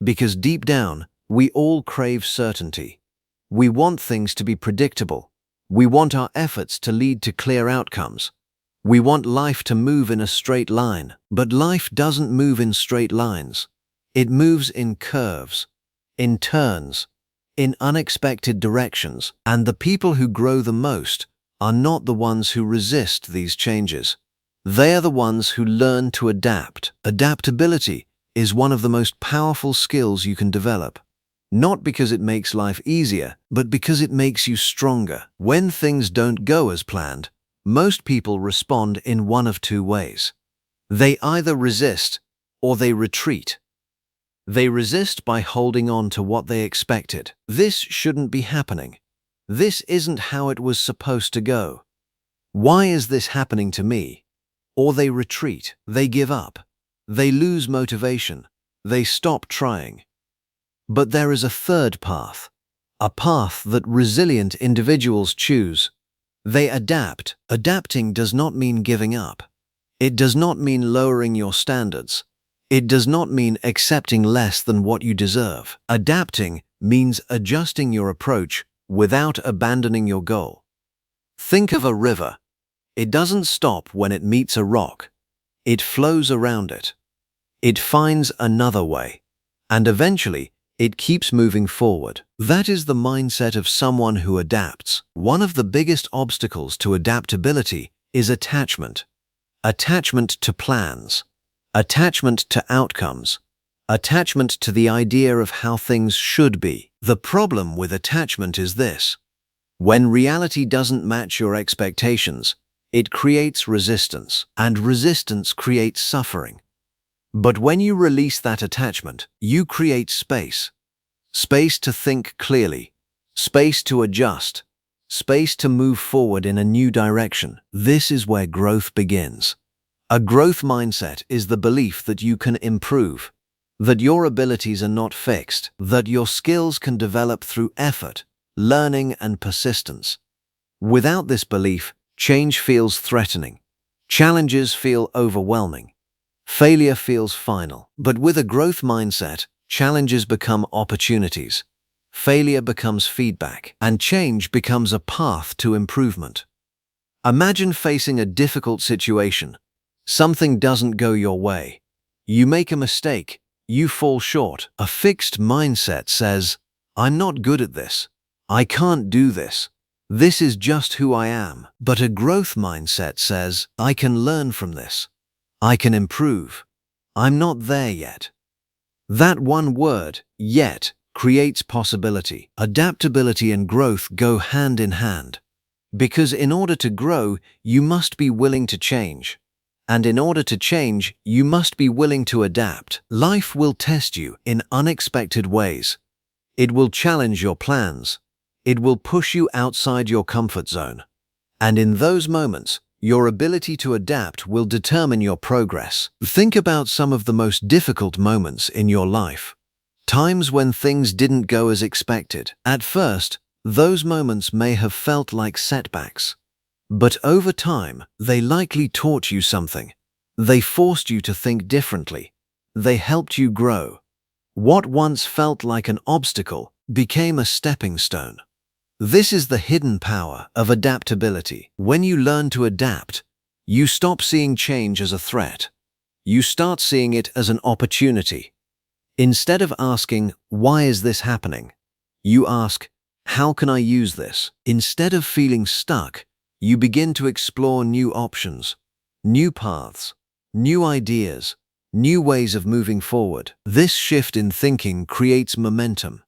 Because deep down, we all crave certainty. We want things to be predictable. We want our efforts to lead to clear outcomes. We want life to move in a straight line. But life doesn't move in straight lines. It moves in curves, in turns, in unexpected directions. And the people who grow the most are not the ones who resist these changes. They are the ones who learn to adapt. Adaptability is one of the most powerful skills you can develop. Not because it makes life easier, but because it makes you stronger. When things don't go as planned, most people respond in one of two ways. They either resist or they retreat. They resist by holding on to what they expected. This shouldn't be happening. This isn't how it was supposed to go. Why is this happening to me? Or they retreat. They give up. They lose motivation. They stop trying. But there is a third path, a path that resilient individuals choose. They adapt. Adapting does not mean giving up. It does not mean lowering your standards. It does not mean accepting less than what you deserve. Adapting means adjusting your approach without abandoning your goal. Think of a river. It doesn't stop when it meets a rock. It flows around it. It finds another way. And eventually, it keeps moving forward. That is the mindset of someone who adapts. One of the biggest obstacles to adaptability is attachment. Attachment to plans. Attachment to outcomes. Attachment to the idea of how things should be. The problem with attachment is this: when reality doesn't match your expectations, it creates resistance, and resistance creates suffering. But when you release that attachment, you create space. Space to think clearly, space to adjust, space to move forward in a new direction. This is where growth begins. A growth mindset is the belief that you can improve, that your abilities are not fixed, that your skills can develop through effort, learning, and persistence. Without this belief, change feels threatening. Challenges feel overwhelming. Failure feels final. But with a growth mindset, challenges become opportunities. Failure becomes feedback, and change becomes a path to improvement. Imagine facing a difficult situation. Something doesn't go your way. You make a mistake. You fall short. A fixed mindset says, "I'm not good at this. I can't do this. This is just who I am. But a growth mindset says, I can learn from this. I can improve. I'm not there yet. That one word, yet, creates possibility. Adaptability and growth go hand in hand. Because in order to grow, you must be willing to change. And in order to change, you must be willing to adapt. Life will test you in unexpected ways. It will challenge your plans. It will push you outside your comfort zone. And in those moments, your ability to adapt will determine your progress. Think about some of the most difficult moments in your life. Times when things didn't go as expected. At first, those moments may have felt like setbacks. But over time, they likely taught you something. They forced you to think differently. They helped you grow. What once felt like an obstacle became a stepping stone. This is the hidden power of adaptability. When you learn to adapt, you stop seeing change as a threat. You start seeing it as an opportunity. Instead of asking, why is this happening? You ask, how can I use this? Instead of feeling stuck, you begin to explore new options, new paths, new ideas, new ways of moving forward. This shift in thinking creates momentum,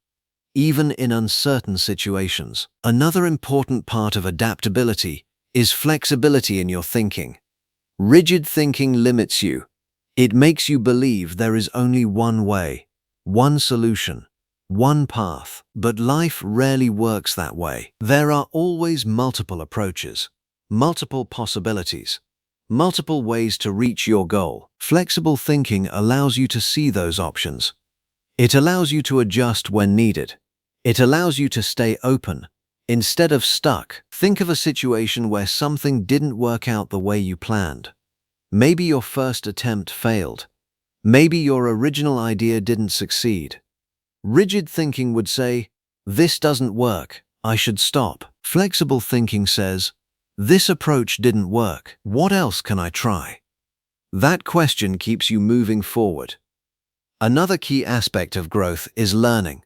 even in uncertain situations. Another important part of adaptability is flexibility in your thinking. Rigid thinking limits you. It makes you believe there is only one way, one solution, one path. But life rarely works that way. There are always multiple approaches, multiple possibilities, multiple ways to reach your goal. Flexible thinking allows you to see those options. It allows you to adjust when needed. It allows you to stay open, instead of stuck. Think of a situation where something didn't work out the way you planned. Maybe your first attempt failed. Maybe your original idea didn't succeed. Rigid thinking would say, this doesn't work, I should stop. Flexible thinking says, this approach didn't work, what else can I try? That question keeps you moving forward. Another key aspect of growth is learning.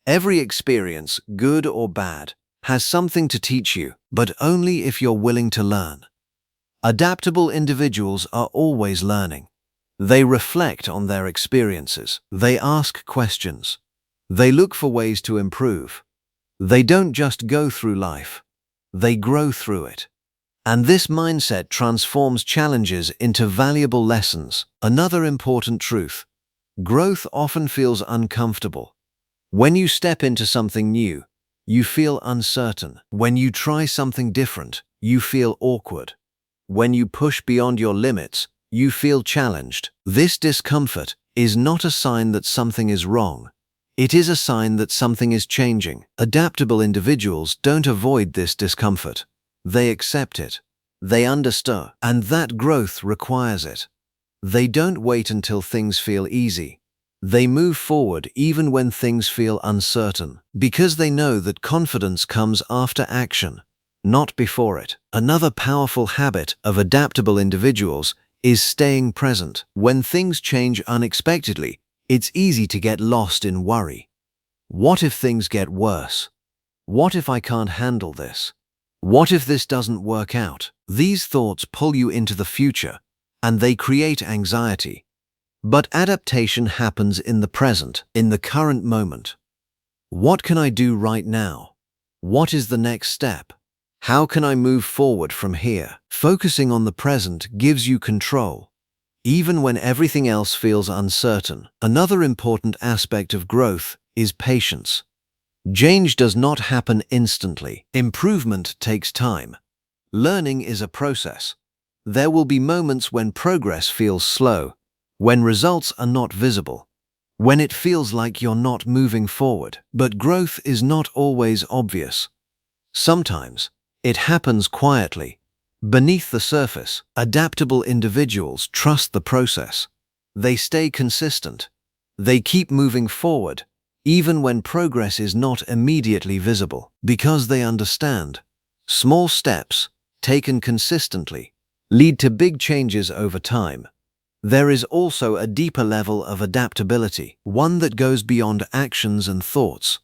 Every experience, good or bad, has something to teach you, but only if you're willing to learn. Adaptable individuals are always learning. They reflect on their experiences. They ask questions. They look for ways to improve. They don't just go through life. They grow through it. And this mindset transforms challenges into valuable lessons. Another important truth: growth often feels uncomfortable. When you step into something new, you feel uncertain. When you try something different, you feel awkward. When you push beyond your limits, you feel challenged. This discomfort is not a sign that something is wrong. It is a sign that something is changing. Adaptable individuals don't avoid this discomfort. They accept it. They understand, and that growth requires it. They don't wait until things feel easy. They move forward even when things feel uncertain, because they know that confidence comes after action, not before it. Another powerful habit of adaptable individuals is staying present. When things change unexpectedly, it's easy to get lost in worry. What if things get worse? What if I can't handle this? What if this doesn't work out? These thoughts pull you into the future, and they create anxiety. But adaptation happens in the present, in the current moment. What can I do right now? What is the next step? How can I move forward from here? Focusing on the present gives you control, even when everything else feels uncertain. Another important aspect of growth is patience. Change does not happen instantly. Improvement takes time. Learning is a process. There will be moments when progress feels slow, when results are not visible, when it feels like you're not moving forward. But growth is not always obvious. Sometimes it happens quietly, beneath the surface. Adaptable individuals trust the process. They stay consistent. They keep moving forward, even when progress is not immediately visible, because they understand small steps, taken consistently, lead to big changes over time. There is also a deeper level of adaptability, one that goes beyond actions and thoughts.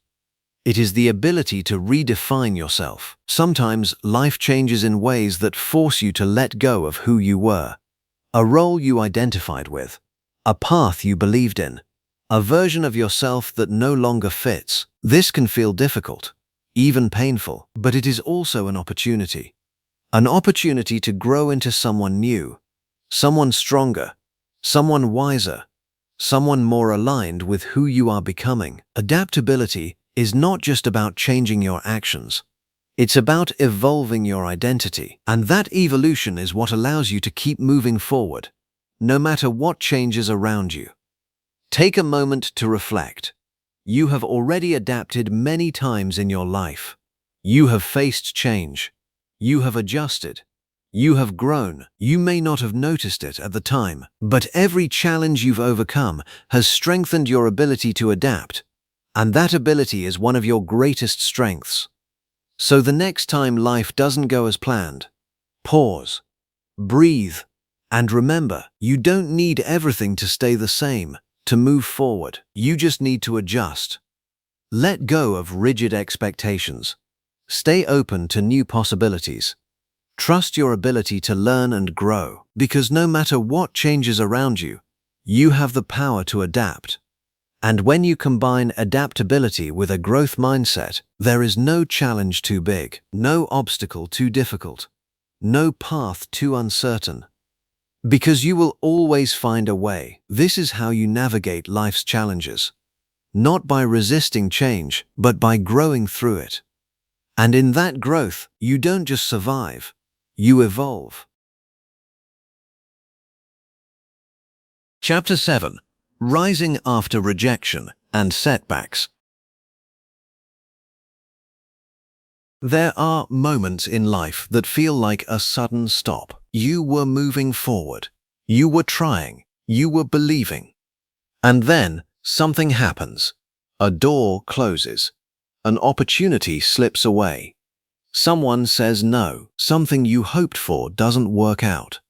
It is the ability to redefine yourself. Sometimes life changes in ways that force you to let go of who you were, a role you identified with, a path you believed in, a version of yourself that no longer fits. This can feel difficult, even painful, but it is also an opportunity. An opportunity to grow into someone new, someone stronger, someone wiser, someone more aligned with who you are becoming. Adaptability is not just about changing your actions. It's about evolving your identity. And that evolution is what allows you to keep moving forward, no matter what changes around you. Take a moment to reflect. You have already adapted many times in your life. You have faced change. You have adjusted. You have grown. You may not have noticed it at the time, but every challenge you've overcome has strengthened your ability to adapt, and that ability is one of your greatest strengths. So the next time life doesn't go as planned, pause, breathe, and remember, you don't need everything to stay the same to move forward. You just need to adjust. Let go of rigid expectations. Stay open to new possibilities. Trust your ability to learn and grow, because no matter what changes around you, you have the power to adapt. And when you combine adaptability with a growth mindset, there is no challenge too big, no obstacle too difficult, no path too uncertain. Because you will always find a way. This is how you navigate life's challenges. Not by resisting change, but by growing through it. And in that growth, you don't just survive, you evolve. Chapter 7. Rising After Rejection and Setbacks. There are moments in life that feel like a sudden stop. You were moving forward. You were trying. You were believing. And then something happens. A door closes. An opportunity slips away. Someone says no. Something you hoped for doesn't work out.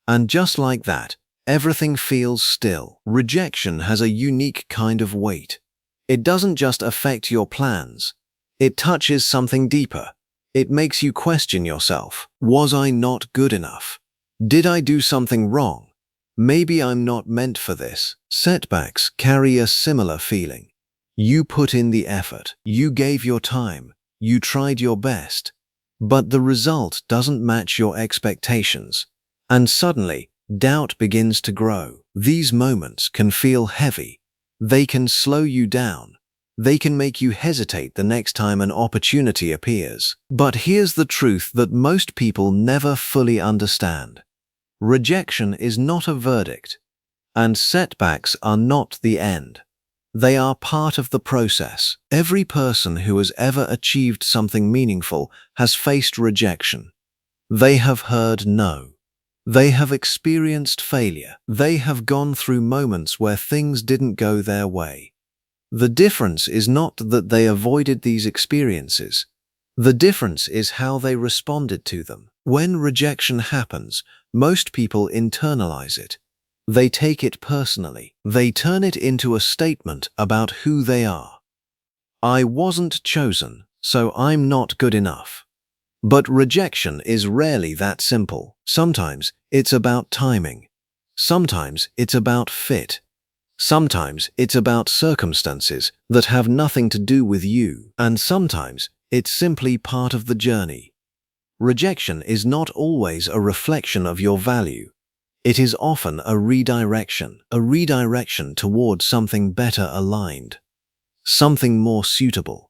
And just like that, everything feels still. Rejection has a unique kind of weight. It doesn't just affect your plans. It touches something deeper. It makes you question yourself. Was I not good enough? Did I do something wrong? Maybe I'm not meant for this. Setbacks carry a similar feeling. You put in the effort. You gave your time. You tried your best. But the result doesn't match your expectations. And suddenly, doubt begins to grow. These moments can feel heavy. They can slow you down. They can make you hesitate the next time an opportunity appears. But here's the truth that most people never fully understand. Rejection is not a verdict, and setbacks are not the end. They are part of the process. Every person who has ever achieved something meaningful has faced rejection. They have heard no. They have experienced failure. They have gone through moments where things didn't go their way. The difference is not that they avoided these experiences. The difference is how they responded to them. When rejection happens, most people internalize it. They take it personally. They turn it into a statement about who they are. I wasn't chosen, so I'm not good enough. But rejection is rarely that simple. Sometimes it's about timing. Sometimes it's about fit. Sometimes it's about circumstances that have nothing to do with you, and sometimes it's simply part of the journey. Rejection is not always a reflection of your value. It is often a redirection towards something better aligned, something more suitable,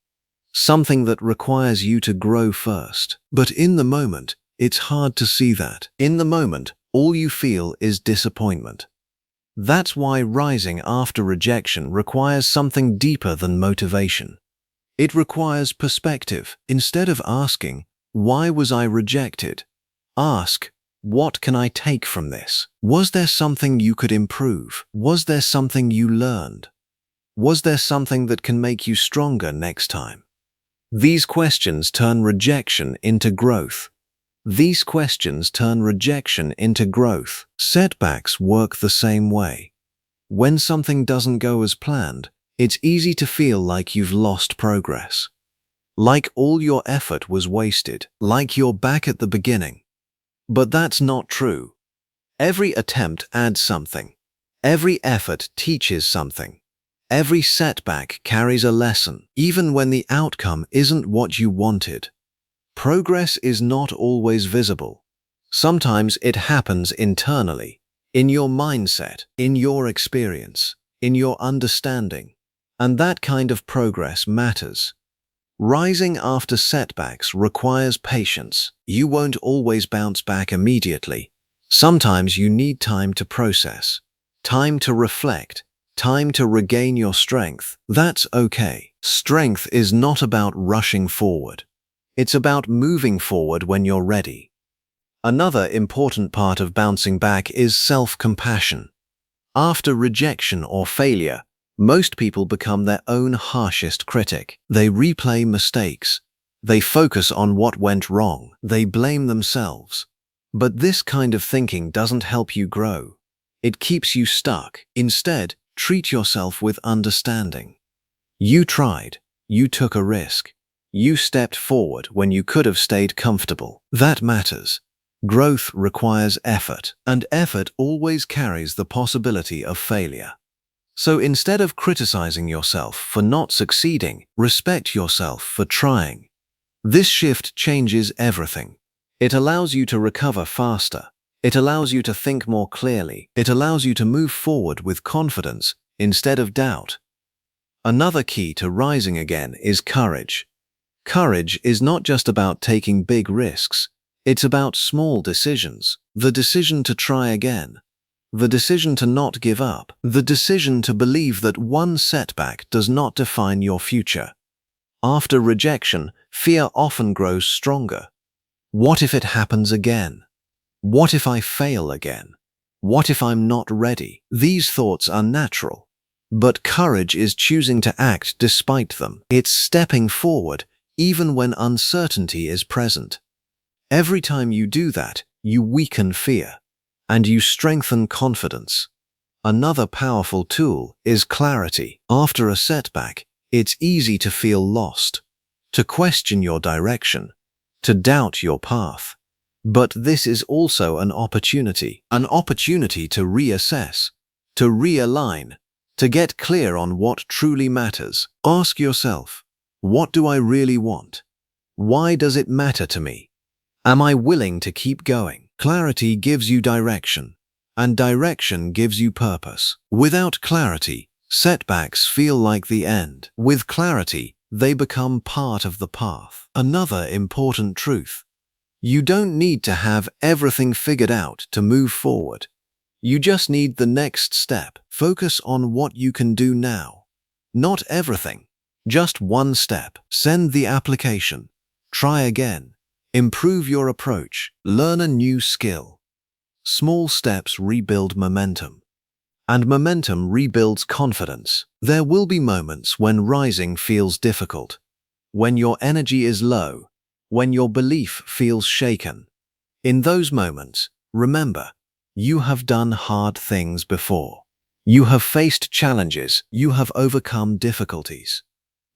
something that requires you to grow first. But in the moment, it's hard to see that. In the moment, all you feel is disappointment. That's why rising after rejection requires something deeper than motivation. It requires perspective. Instead of asking, "Why was I rejected?" ask, "What can I take from this?" Was there something you could improve? Was there something you learned? Was there something that can make you stronger next time? These questions turn rejection into growth. These questions turn rejection into growth. Setbacks work the same way. When something doesn't go as planned, It's easy to feel like you've lost progress, like all your effort was wasted, like you're back at the beginning. But that's not true. Every attempt adds something. Every effort teaches something. Every setback carries a lesson, even when the outcome isn't what you wanted. Progress is not always visible. Sometimes it happens internally, in your mindset, in your experience, in your understanding. And that kind of progress matters. Rising after setbacks requires patience. You won't always bounce back immediately. Sometimes you need time to process, time to reflect, time to regain your strength. That's okay. Strength is not about rushing forward. It's about moving forward when you're ready. Another important part of bouncing back is self-compassion. After rejection or failure, most people become their own harshest critic. They replay mistakes. They focus on what went wrong. They blame themselves. But this kind of thinking doesn't help you grow. It keeps you stuck. Instead, treat yourself with understanding. You tried. You took a risk. You stepped forward when you could have stayed comfortable. That matters. Growth requires effort, and effort always carries the possibility of failure. So instead of criticizing yourself for not succeeding, respect yourself for trying. This shift changes everything. It allows you to recover faster. It allows you to think more clearly. It allows you to move forward with confidence instead of doubt. Another key to rising again is courage. Courage is not just about taking big risks. It's about small decisions. The decision to try again. The decision to not give up. The decision to believe that one setback does not define your future. After rejection, fear often grows stronger. What if it happens again? What if I fail again? What if I'm not ready? These thoughts are natural. But courage is choosing to act despite them. It's stepping forward even when uncertainty is present. Every time you do that, you weaken fear, and you strengthen confidence. Another powerful tool is clarity. After a setback, it's easy to feel lost, to question your direction, to doubt your path. But this is also an opportunity to reassess, to realign, to get clear on what truly matters. Ask yourself, what do I really want? Why does it matter to me? Am I willing to keep going? Clarity gives you direction, and direction gives you purpose. Without clarity, setbacks feel like the end. With clarity, they become part of the path. Another important truth. You don't need to have everything figured out to move forward. You just need the next step. Focus on what you can do now. Not everything, just one step. Send the application. Try again. Improve your approach. Learn a new skill. Small steps rebuild momentum. And momentum rebuilds confidence. There will be moments when rising feels difficult, when your energy is low, when your belief feels shaken. In those moments, remember, you have done hard things before. You have faced challenges. You have overcome difficulties.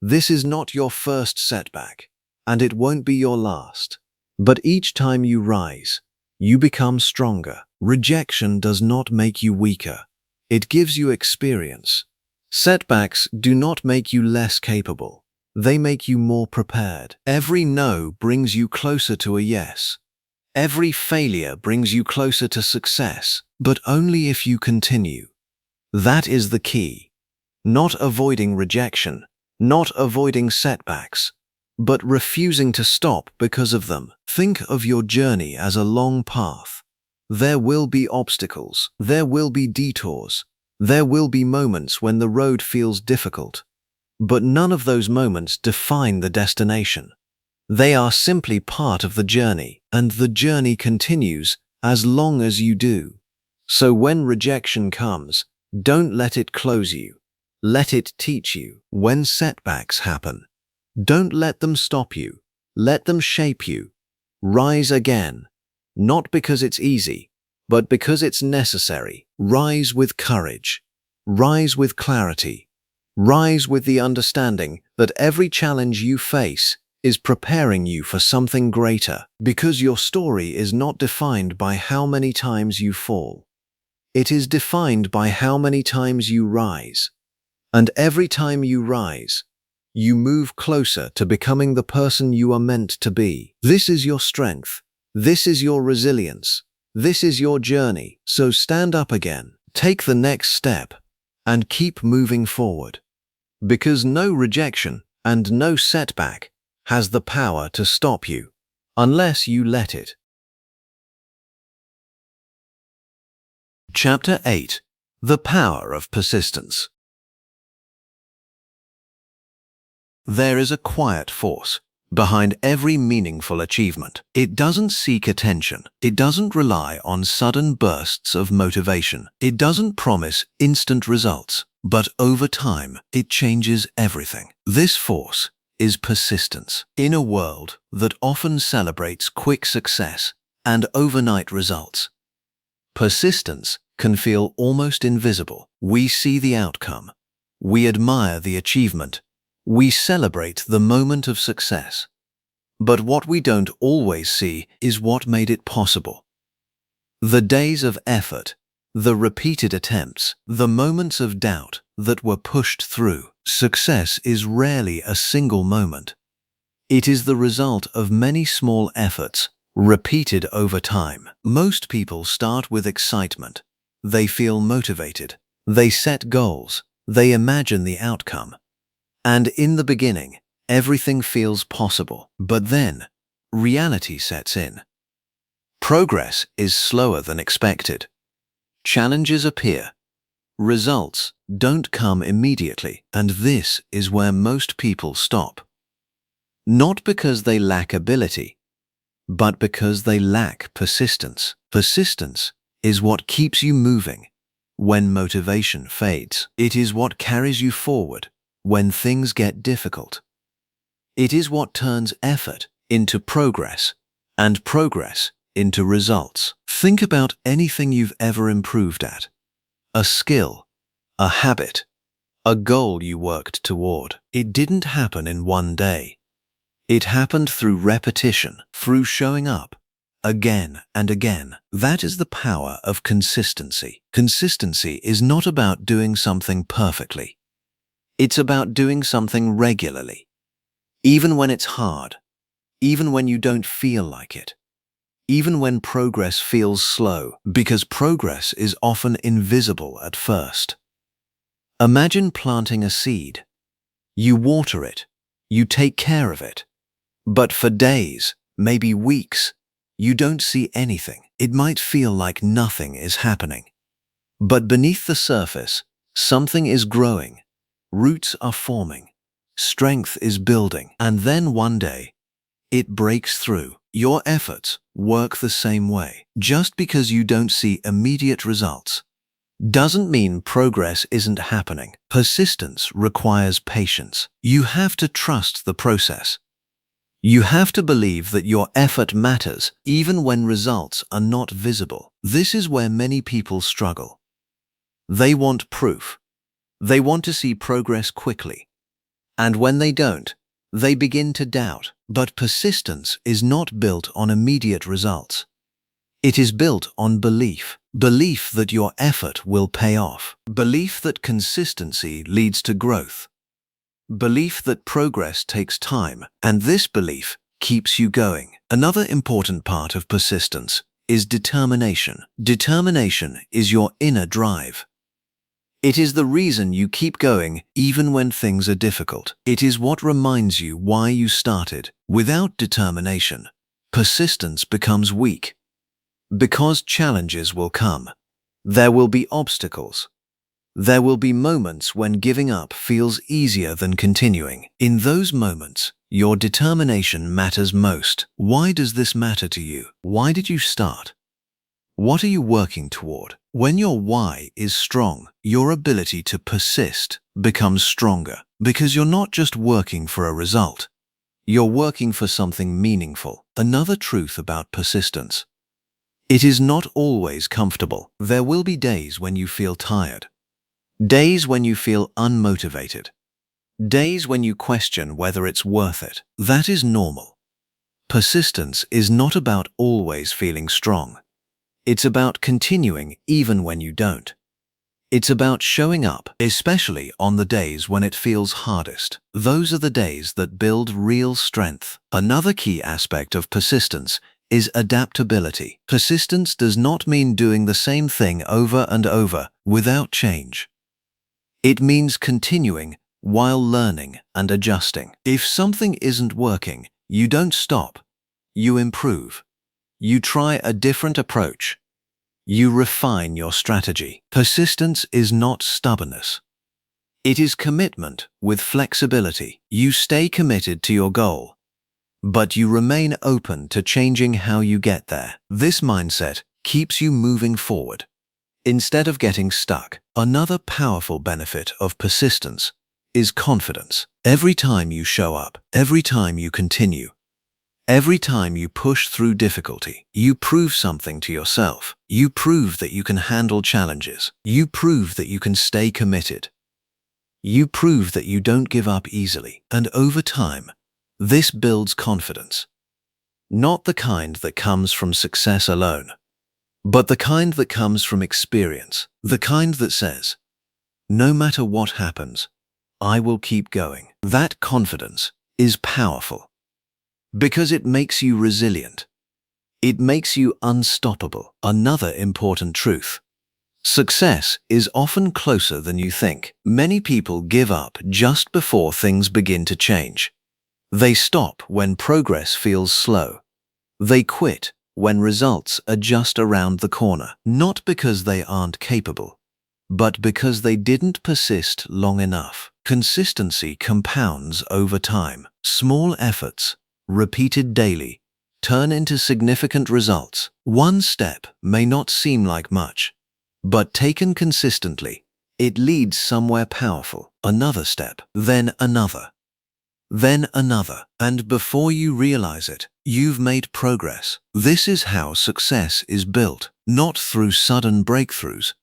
This is not your first setback, and it won't be your last. But each time you rise, you become stronger. Rejection does not make you weaker. It gives you experience. Setbacks do not make you less capable. They make you more prepared. Every no brings you closer to a yes. Every failure brings you closer to success, but only if you continue. That is the key. Not avoiding rejection, not avoiding setbacks, but refusing to stop because of them. Think of your journey as a long path. There will be obstacles. There will be detours. There will be moments when the road feels difficult. But none of those moments define the destination. They are simply part of the journey, and the journey continues as long as you do. So when rejection comes, don't let it close you. Let it teach you. When setbacks happen, don't let them stop you. Let them shape you. Rise again, not because it's easy, but because it's necessary. Rise with courage. Rise with clarity. Rise with the understanding that every challenge you face is preparing you for something greater, because your story is not defined by how many times you fall. It is defined by how many times you rise. And every time you rise, you move closer to becoming the person you are meant to be. This is your strength. This is your resilience. This is your journey. So stand up again, take the next step, and keep moving forward. Because no rejection and no setback has the power to stop you, unless you let it. Chapter 8. The Power of Persistence. There is a quiet force behind every meaningful achievement. It doesn't seek attention. It doesn't rely on sudden bursts of motivation. It doesn't promise instant results. But over time, it changes everything. This force is persistence. In a world that often celebrates quick success and overnight results, persistence can feel almost invisible. We see the outcome. We admire the achievement. We celebrate the moment of success. But what we don't always see is what made it possible. The days of effort, the repeated attempts, the moments of doubt that were pushed through. Success is rarely a single moment. It is the result of many small efforts repeated over time. Most people start with excitement. They feel motivated. They set goals. They imagine the outcome. And in the beginning, everything feels possible. But then, reality sets in. Progress is slower than expected. Challenges appear. Results don't come immediately, and this is where most people stop. Not because they lack ability, but because they lack persistence. Persistence is what keeps you moving when motivation fades. It is what carries you forward when things get difficult. It is what turns effort into progress and progress into results. Think about anything you've ever improved at. A skill, a habit, a goal you worked toward. It didn't happen in one day. It happened through repetition, through showing up again and again. That is the power of consistency. Consistency is not about doing something perfectly. It's about doing something regularly, even when it's hard, even when you don't feel like it, even when progress feels slow, because progress is often invisible at first. Imagine planting a seed. You water it, you take care of it, but for days, maybe weeks, you don't see anything. It might feel like nothing is happening. But beneath the surface, something is growing. Roots are forming. Strength is building. And then one day, it breaks through. Your efforts work the same way. Just because you don't see immediate results doesn't mean progress isn't happening. Persistence requires patience. You have to trust the process. You have to believe that your effort matters even when results are not visible. This is where many people struggle. They want proof. They want to see progress quickly. And when they don't, they begin to doubt. But persistence is not built on immediate results. It is built on belief. Belief that your effort will pay off. Belief that consistency leads to growth. Belief that progress takes time, and this belief keeps you going. Another important part of persistence is determination. Determination is your inner drive. It is the reason you keep going even when things are difficult. It is what reminds you why you started. Without determination, persistence becomes weak. Because challenges will come. There will be obstacles. There will be moments when giving up feels easier than continuing. In those moments, your determination matters most. Why does this matter to you? Why did you start? What are you working toward? When your why is strong, your ability to persist becomes stronger, because you're not just working for a result. You're working for something meaningful. Another truth about persistence. It is not always comfortable. There will be days when you feel tired. Days when you feel unmotivated. Days when you question whether it's worth it. That is normal. Persistence is not about always feeling strong. It's about continuing even when you don't. It's about showing up, especially on the days when it feels hardest. Those are the days that build real strength. Another key aspect of persistence is adaptability. Persistence does not mean doing the same thing over and over without change. It means continuing while learning and adjusting. If something isn't working, you don't stop. You improve. You try a different approach. You refine your strategy. Persistence is not stubbornness. It is commitment with flexibility. You stay committed to your goal, but you remain open to changing how you get there. This mindset keeps you moving forward instead of getting stuck. Another powerful benefit of persistence is confidence. Every time you show up, every time you continue, every time you push through difficulty, you prove something to yourself. You prove that you can handle challenges. You prove that you can stay committed. You prove that you don't give up easily. And over time, this builds confidence. Not the kind that comes from success alone, but the kind that comes from experience. The kind that says, no matter what happens, I will keep going. That confidence is powerful because it makes you resilient. It makes you unstoppable. Another important truth: success is often closer than you think. Many people give up just before things begin to change. They stop when progress feels slow. They quit when results are just around the corner. Not because they aren't capable, but because they didn't persist long enough. Consistency compounds over time. Small efforts, repeated daily, turn into significant results. One step may not seem like much, but taken consistently, it leads somewhere powerful. Another step, then another, then another, and before you realize it, you've made progress. This is how success is built, not through sudden breakthroughs,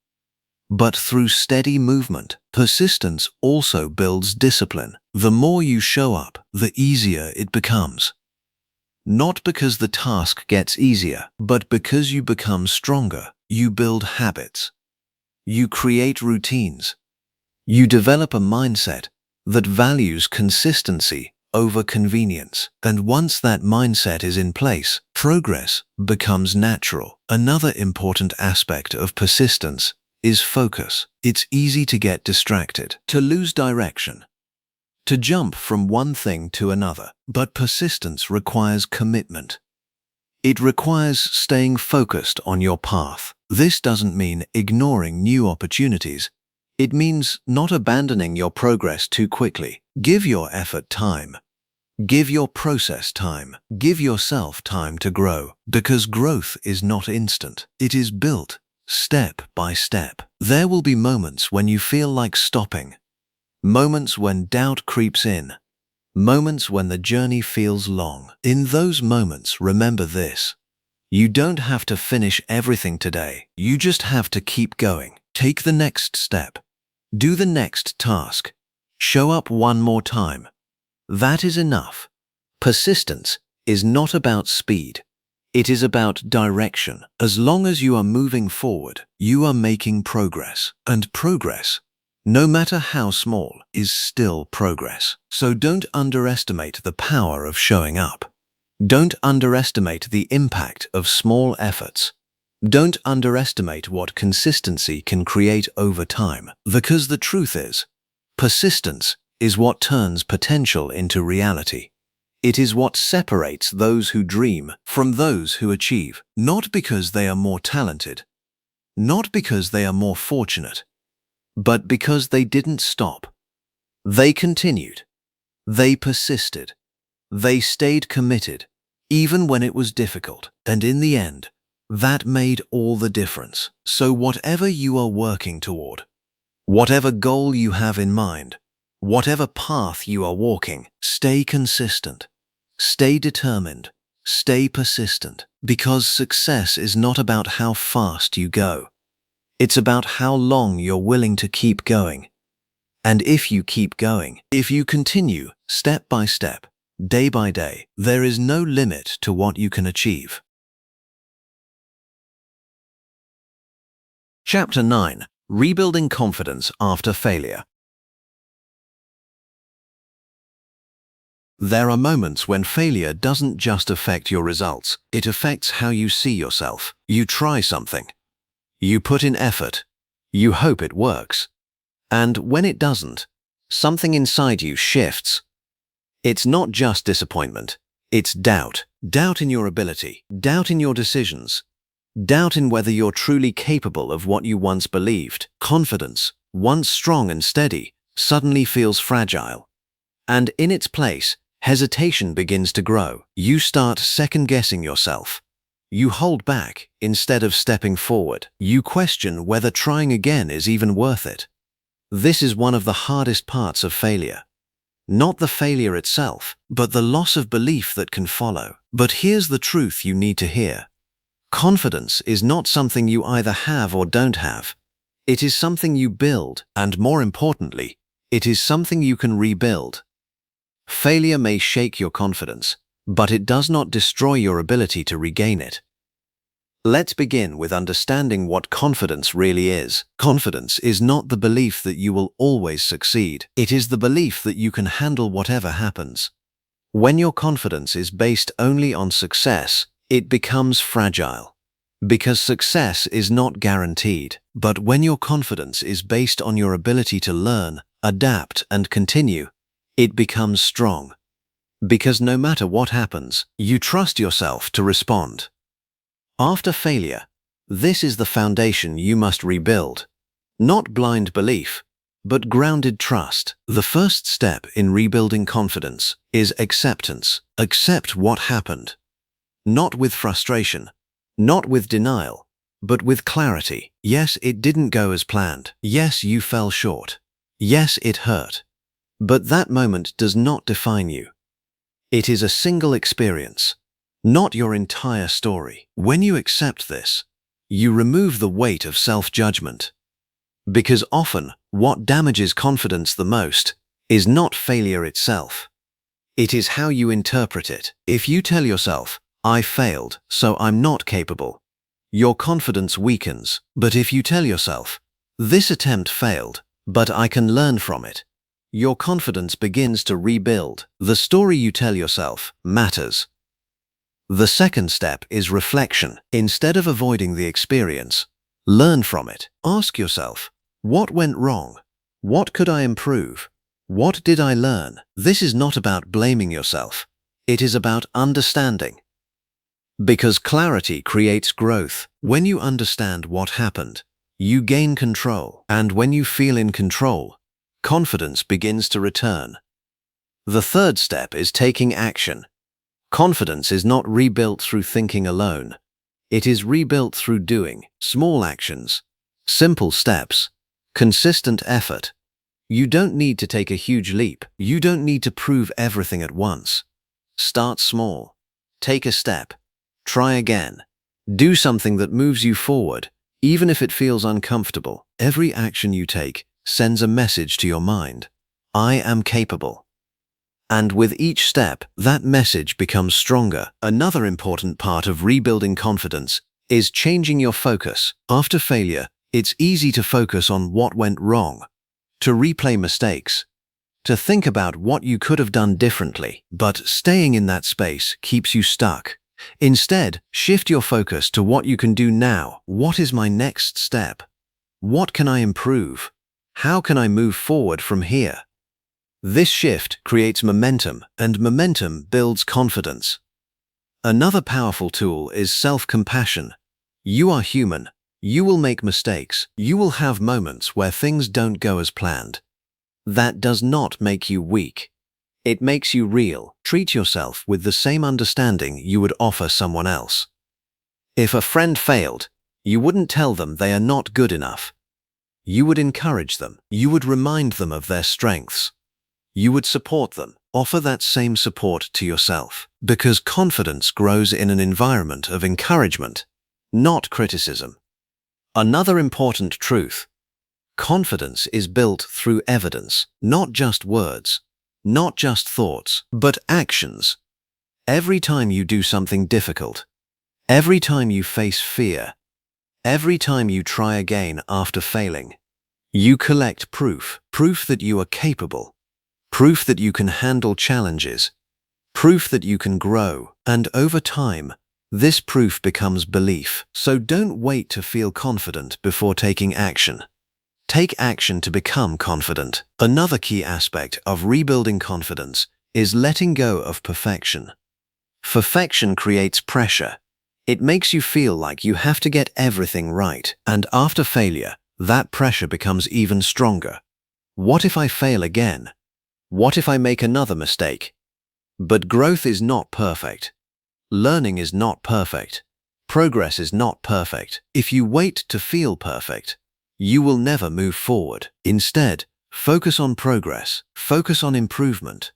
but through steady movement. Persistence also builds discipline. The more you show up, the easier it becomes. Not because the task gets easier, but because you become stronger. You build habits. You create routines. You develop a mindset that values consistency over convenience. And once that mindset is in place, progress becomes natural. Another important aspect of persistence is focus. It's easy to get distracted, to lose direction, to jump from one thing to another. But persistence requires commitment. It requires staying focused on your path. This doesn't mean ignoring new opportunities. It means not abandoning your progress too quickly. Give your effort time. Give your process time. Give yourself time to grow, because growth is not instant. It is built step by step. There will be moments when you feel like stopping, moments when doubt creeps in, moments when the journey feels long. In those moments, remember this: you don't have to finish everything today. You just have to keep going. Take the next step. Do the next task. Show up one more time. That is enough. Persistence is not about speed. It is about direction. As long as you are moving forward, you are making progress. And progress, no matter how small, is still progress. So don't underestimate the power of showing up. Don't underestimate the impact of small efforts. Don't underestimate what consistency can create over time. Because the truth is, persistence is what turns potential into reality. It is what separates those who dream from those who achieve. Not because they are more talented, not because they are more fortunate, but because they didn't stop. They continued. They persisted. They stayed committed, even when it was difficult. And in the end, that made all the difference. So whatever you are working toward, whatever goal you have in mind, whatever path you are walking, stay consistent, stay determined, stay persistent. Because success is not about how fast you go. It's about how long you're willing to keep going. And if you keep going, if you continue step by step, day by day, there is no limit to what you can achieve. Chapter 9. Rebuilding Confidence After Failure. There are moments when failure doesn't just affect your results, it affects how you see yourself. You try something. You put in effort. You hope it works. And when it doesn't, something inside you shifts. It's not just disappointment. It's doubt. Doubt in your ability. Doubt in your decisions. Doubt in whether you're truly capable of what you once believed. Confidence, once strong and steady, suddenly feels fragile. And in its place, hesitation begins to grow. You start second-guessing yourself. You hold back instead of stepping forward. You question whether trying again is even worth it. This is one of the hardest parts of failure. Not the failure itself, but the loss of belief that can follow. But here's the truth you need to hear. Confidence is not something you either have or don't have. It is something you build, and more importantly, it is something you can rebuild. Failure may shake your confidence, but it does not destroy your ability to regain it. Let's begin with understanding what confidence really is. Confidence is not the belief that you will always succeed. It is the belief that you can handle whatever happens. When your confidence is based only on success, it becomes fragile. Because success is not guaranteed. But when your confidence is based on your ability to learn, adapt, and continue, it becomes strong. Because no matter what happens, you trust yourself to respond. After failure, this is the foundation you must rebuild. Not blind belief, but grounded trust. The first step in rebuilding confidence is acceptance. Accept what happened. Not with frustration, not with denial, but with clarity. Yes, it didn't go as planned. Yes, you fell short. Yes, it hurt. But that moment does not define you. It is a single experience, not your entire story. When you accept this, you remove the weight of self-judgment. Because often, what damages confidence the most is not failure itself. It is how you interpret it. If you tell yourself, "I failed, so I'm not capable," your confidence weakens. But if you tell yourself, "This attempt failed, but I can learn from it," your confidence begins to rebuild. The story you tell yourself matters. The second step is reflection. Instead of avoiding the experience, learn from it. Ask yourself, what went wrong? What could I improve? What did I learn? This is not about blaming yourself. It is about understanding. Because clarity creates growth. When you understand what happened, you gain control. And when you feel in control, confidence begins to return. The third step is taking action. Confidence is not rebuilt through thinking alone. It is rebuilt through doing. Small actions, simple steps, consistent effort. You don't need to take a huge leap. You don't need to prove everything at once. Start small. Take a step. Try again. Do something that moves you forward, even if it feels uncomfortable. Every action you take sends a message to your mind. I am capable. And with each step, that message becomes stronger. Another important part of rebuilding confidence is changing your focus. After failure, it's easy to focus on what went wrong, to replay mistakes, to think about what you could have done differently. But staying in that space keeps you stuck. Instead, shift your focus to what you can do now. What is my next step? What can I improve? How can I move forward from here? This shift creates momentum, and momentum builds confidence. Another powerful tool is self-compassion. You are human. You will make mistakes. You will have moments where things don't go as planned. That does not make you weak. It makes you real. Treat yourself with the same understanding you would offer someone else. If a friend failed, you wouldn't tell them they are not good enough. You would encourage them. You would remind them of their strengths. You would support them. Offer that same support to yourself. Because confidence grows in an environment of encouragement, not criticism. Another important truth: confidence is built through evidence, not just words, not just thoughts, but actions. Every time you do something difficult, every time you face fear, every time you try again after failing, you collect proof, proof that you are capable, proof that you can handle challenges, proof that you can grow, and over time, this proof becomes belief. So don't wait to feel confident before taking action. Take action to become confident. Another key aspect of rebuilding confidence is letting go of perfection. Perfection creates pressure. It makes you feel like you have to get everything right, and after failure, that pressure becomes even stronger. What if I fail again? What if I make another mistake? But growth is not perfect. Learning is not perfect. Progress is not perfect. If you wait to feel perfect, you will never move forward. Instead, focus on progress, focus on improvement,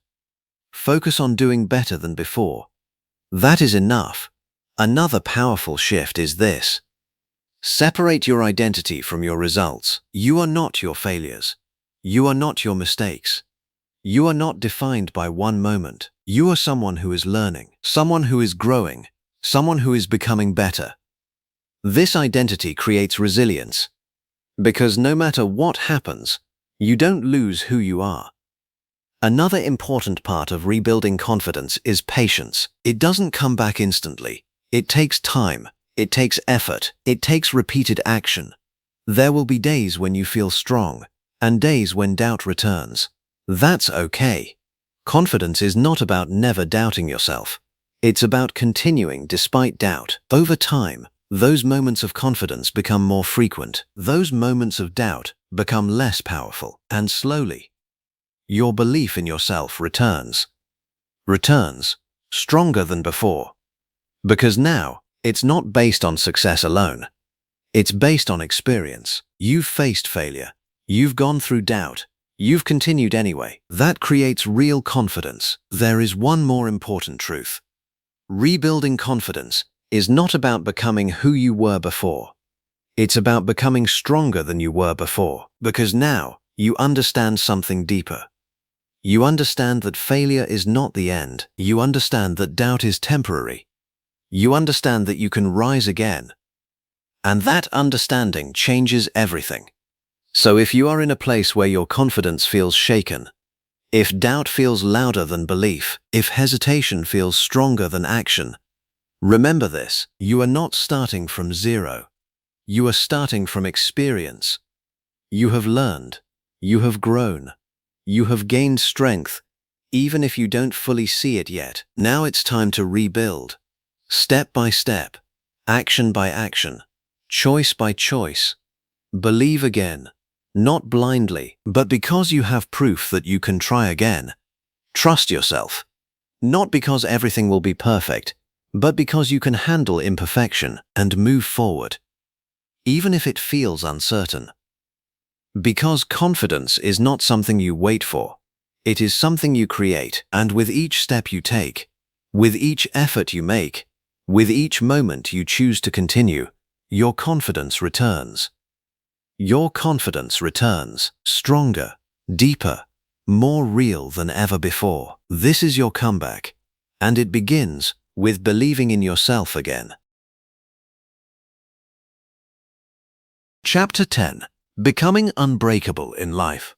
focus on doing better than before. That is enough. Another powerful shift is this: separate your identity from your results. You are not your failures. You are not your mistakes. You are not defined by one moment. You are someone who is learning, someone who is growing, someone who is becoming better. This identity creates resilience, because no matter what happens, you don't lose who you are. Another important part of rebuilding confidence is patience. It doesn't come back instantly. It takes time. It takes effort. It takes repeated action. There will be days when you feel strong, and days when doubt returns. That's okay. Confidence is not about never doubting yourself. It's about continuing despite doubt. Over time, those moments of confidence become more frequent. Those moments of doubt become less powerful. And slowly, your belief in yourself returns stronger than before. Because now, it's not based on success alone. It's based on experience. You've faced failure. You've gone through doubt. You've continued anyway. That creates real confidence. There is one more important truth. Rebuilding confidence is not about becoming who you were before. It's about becoming stronger than you were before. Because now, you understand something deeper. You understand that failure is not the end. You understand that doubt is temporary. You understand that you can rise again. And that understanding changes everything. So if you are in a place where your confidence feels shaken, if doubt feels louder than belief, if hesitation feels stronger than action, remember this: you are not starting from zero. You are starting from experience. You have learned. You have grown. You have gained strength, even if you don't fully see it yet. Now it's time to rebuild. Step by step, action by action, choice by choice. Believe again. Not blindly, but because you have proof that you can try again. Trust yourself. Not because everything will be perfect, but because you can handle imperfection and move forward, even if it feels uncertain. Because confidence is not something you wait for. It is something you create, and with each step you take, with each effort you make, with each moment you choose to continue, your confidence returns. Your confidence returns, stronger, deeper, more real than ever before. This is your comeback, and it begins with believing in yourself again. Chapter 10: Becoming Unbreakable in Life.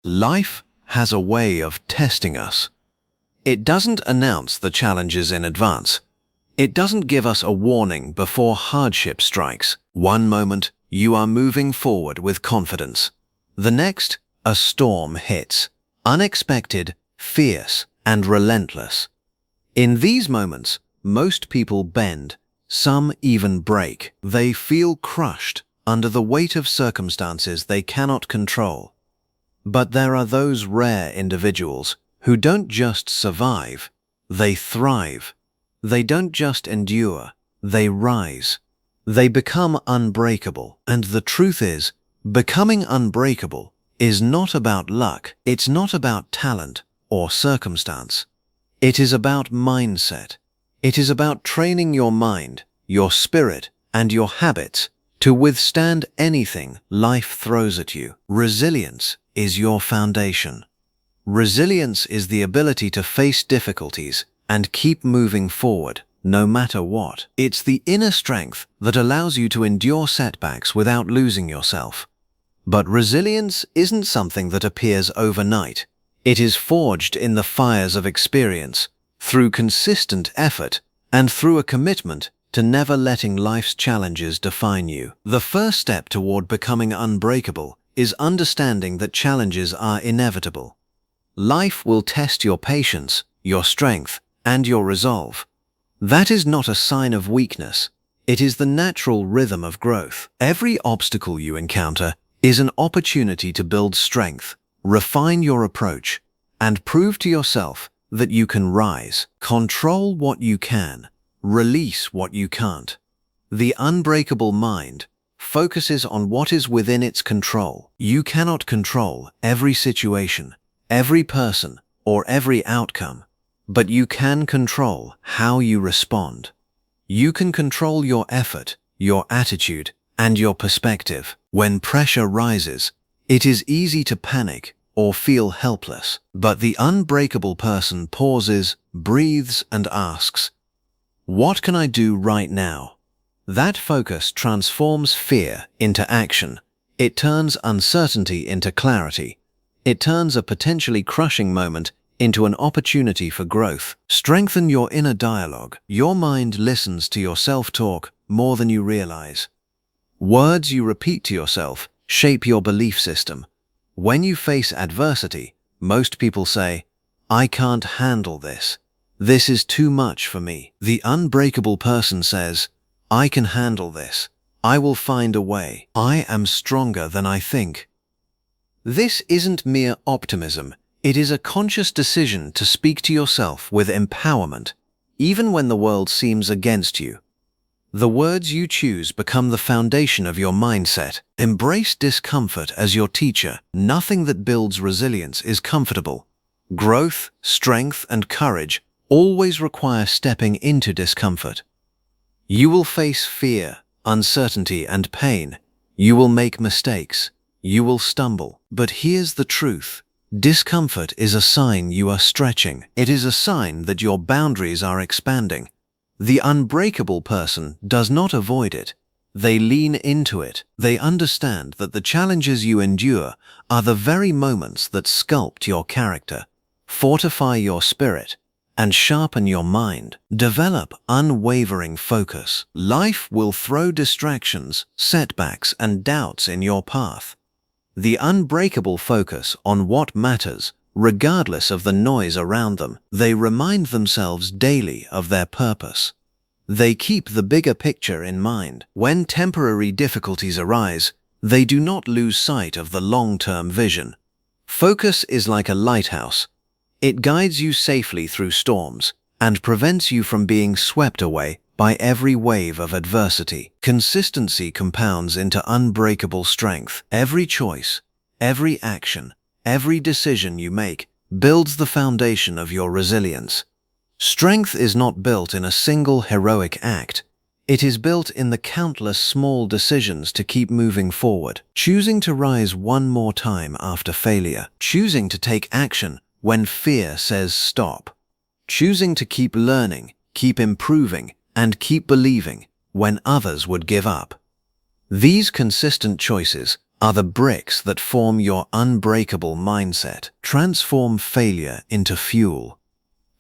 Life has a way of testing us. It doesn't announce the challenges in advance. It doesn't give us a warning before hardship strikes. One moment, you are moving forward with confidence. The next, a storm hits, unexpected, fierce, and relentless. In these moments, most people bend, some even break. They feel crushed under the weight of circumstances they cannot control. But there are those rare individuals who don't just survive, they thrive. They don't just endure, they rise. They become unbreakable. And the truth is, becoming unbreakable is not about luck. It's not about talent or circumstance. It is about mindset. It is about training your mind, your spirit, and your habits to withstand anything life throws at you. Resilience is your foundation. Resilience is the ability to face difficulties and keep moving forward, no matter what. It's the inner strength that allows you to endure setbacks without losing yourself. But resilience isn't something that appears overnight. It is forged in the fires of experience, through consistent effort, and through a commitment to never letting life's challenges define you. The first step toward becoming unbreakable is understanding that challenges are inevitable. Life will test your patience, your strength, and your resolve. That is not a sign of weakness. It is the natural rhythm of growth. Every obstacle you encounter is an opportunity to build strength, refine your approach, and prove to yourself that you can rise. Control what you can, release what you can't. The unbreakable mind focuses on what is within its control. You cannot control every situation, every person, or every outcome, but you can control how you respond. You can control your effort, your attitude, and your perspective. When pressure rises, it is easy to panic or feel helpless, but the unbreakable person pauses, breathes, and asks, "What can I do right now?" That focus transforms fear into action. It turns uncertainty into clarity. It turns a potentially crushing moment into an opportunity for growth. Strengthen your inner dialogue. Your mind listens to your self-talk more than you realize. Words you repeat to yourself shape your belief system. When you face adversity, most people say, "I can't handle this. This is too much for me." The unbreakable person says, "I can handle this. I will find a way. I am stronger than I think." This isn't mere optimism. It is a conscious decision to speak to yourself with empowerment, even when the world seems against you. The words you choose become the foundation of your mindset. Embrace discomfort as your teacher. Nothing that builds resilience is comfortable. Growth, strength, and courage always require stepping into discomfort. You will face fear, uncertainty, and pain. You will make mistakes. You will stumble. But here's the truth. Discomfort is a sign you are stretching. It is a sign that your boundaries are expanding. The unbreakable person does not avoid it. They lean into it. They understand that the challenges you endure are the very moments that sculpt your character, fortify your spirit, and sharpen your mind. Develop unwavering focus. Life will throw distractions, setbacks, and doubts in your path. The unbreakable focus on what matters, regardless of the noise around them. They remind themselves daily of their purpose. They keep the bigger picture in mind. When temporary difficulties arise, they do not lose sight of the long-term vision. Focus is like a lighthouse. It guides you safely through storms and prevents you from being swept away by every wave of adversity. Consistency compounds into unbreakable strength. Every choice, every action, every decision you make builds the foundation of your resilience. Strength is not built in a single heroic act. It is built in the countless small decisions to keep moving forward. Choosing to rise one more time after failure. Choosing to take action when fear says stop. Choosing to keep learning, keep improving, and keep believing when others would give up. These consistent choices are the bricks that form your unbreakable mindset. Transform failure into fuel.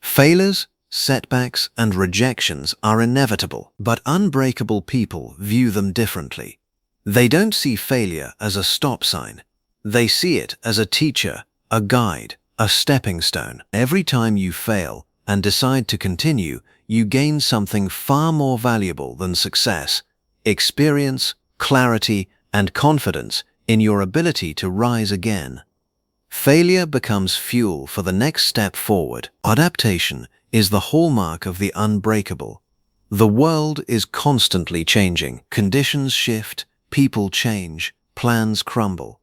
Failures, setbacks, and rejections are inevitable, but unbreakable people view them differently. They don't see failure as a stop sign. They see it as a teacher, a guide, a stepping stone. Every time you fail and decide to continue, you gain something far more valuable than success: experience, clarity, and confidence in your ability to rise again. Failure becomes fuel for the next step forward. Adaptation is the hallmark of the unbreakable. The world is constantly changing. Conditions shift, people change, plans crumble.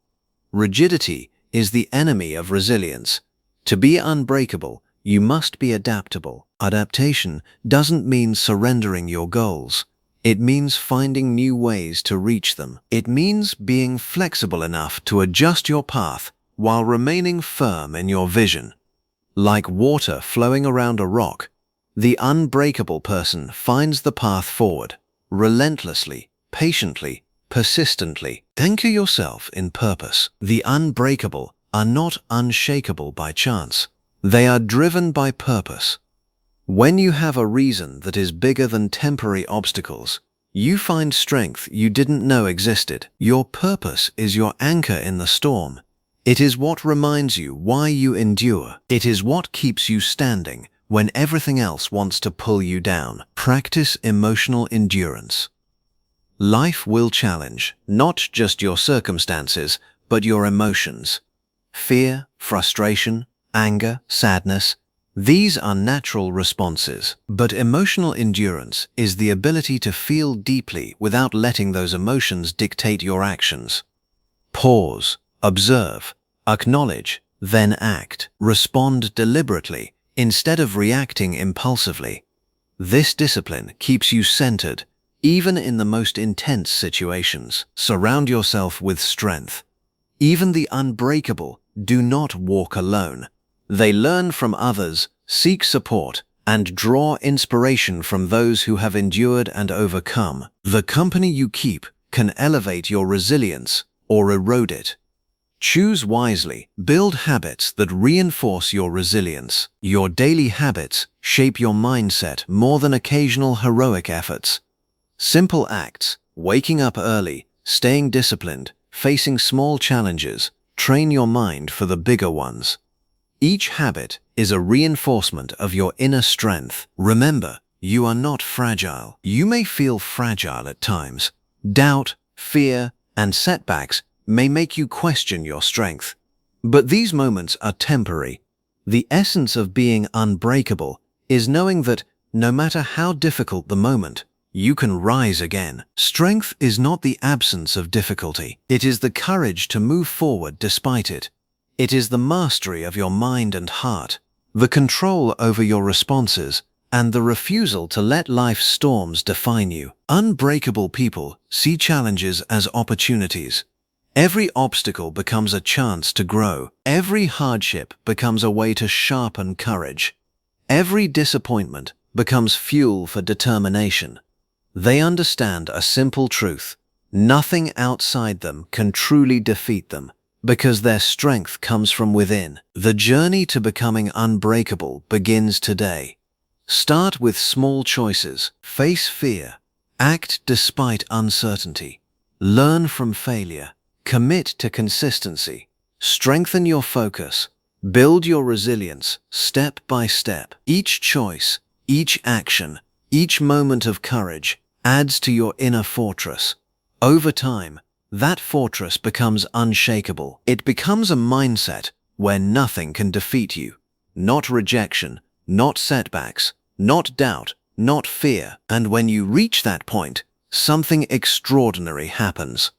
Rigidity is the enemy of resilience. To be unbreakable, you must be adaptable. Adaptation doesn't mean surrendering your goals. It means finding new ways to reach them. It means being flexible enough to adjust your path while remaining firm in your vision. Like water flowing around a rock, the unbreakable person finds the path forward, relentlessly, patiently, persistently. Anchor yourself in purpose. The unbreakable are not unshakable by chance. They are driven by purpose. When you have a reason that is bigger than temporary obstacles, you find strength you didn't know existed. Your purpose is your anchor in the storm. It is what reminds you why you endure. It is what keeps you standing when everything else wants to pull you down. Practice emotional endurance. Life will challenge not just your circumstances, but your emotions. Fear, frustration, anger, sadness. These are natural responses, but emotional endurance is the ability to feel deeply without letting those emotions dictate your actions. Pause, observe, acknowledge, then act. Respond deliberately instead of reacting impulsively. This discipline keeps you centered, even in the most intense situations. Surround yourself with strength. Even the unbreakable do not walk alone. They learn from others, seek support, and draw inspiration from those who have endured and overcome. The company you keep can elevate your resilience or erode it. Choose wisely. Build habits that reinforce your resilience. Your daily habits shape your mindset more than occasional heroic efforts. Simple acts, waking up early, staying disciplined, facing small challenges, train your mind for the bigger ones. Each habit is a reinforcement of your inner strength. Remember, you are not fragile. You may feel fragile at times. Doubt, fear, and setbacks may make you question your strength. But these moments are temporary. The essence of being unbreakable is knowing that no matter how difficult the moment, you can rise again. Strength is not the absence of difficulty. It is the courage to move forward despite it. It is the mastery of your mind and heart, the control over your responses, and the refusal to let life's storms define you. Unbreakable people see challenges as opportunities. Every obstacle becomes a chance to grow. Every hardship becomes a way to sharpen courage. Every disappointment becomes fuel for determination. They understand a simple truth: nothing outside them can truly defeat them, because their strength comes from within. The journey to becoming unbreakable begins today. Start with small choices. Face fear. Act despite uncertainty. Learn from failure. Commit to consistency. Strengthen your focus. Build your resilience step by step. Each choice, each action, each moment of courage adds to your inner fortress. Over time, that fortress becomes unshakable. It becomes a mindset where nothing can defeat you. Not rejection, not setbacks, not doubt, not fear. And when you reach that point, something extraordinary happens.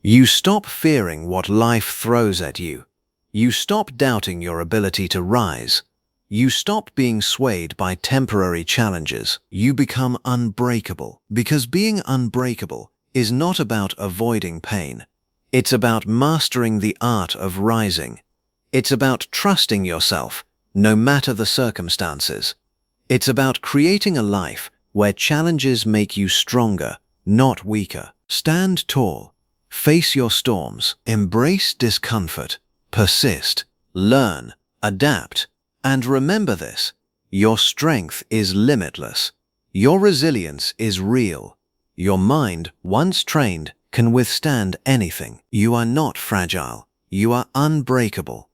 You stop fearing what life throws at you. You stop doubting your ability to rise. You stop being swayed by temporary challenges. You become unbreakable. Because being unbreakable is not about avoiding pain. It's about mastering the art of rising. It's about trusting yourself, no matter the circumstances. It's about creating a life where challenges make you stronger, not weaker. Stand tall. Face your storms. Embrace discomfort. Persist. Learn. Adapt. And remember this: your strength is limitless. Your resilience is real. Your mind, once trained, can withstand anything. You are not fragile. You are unbreakable.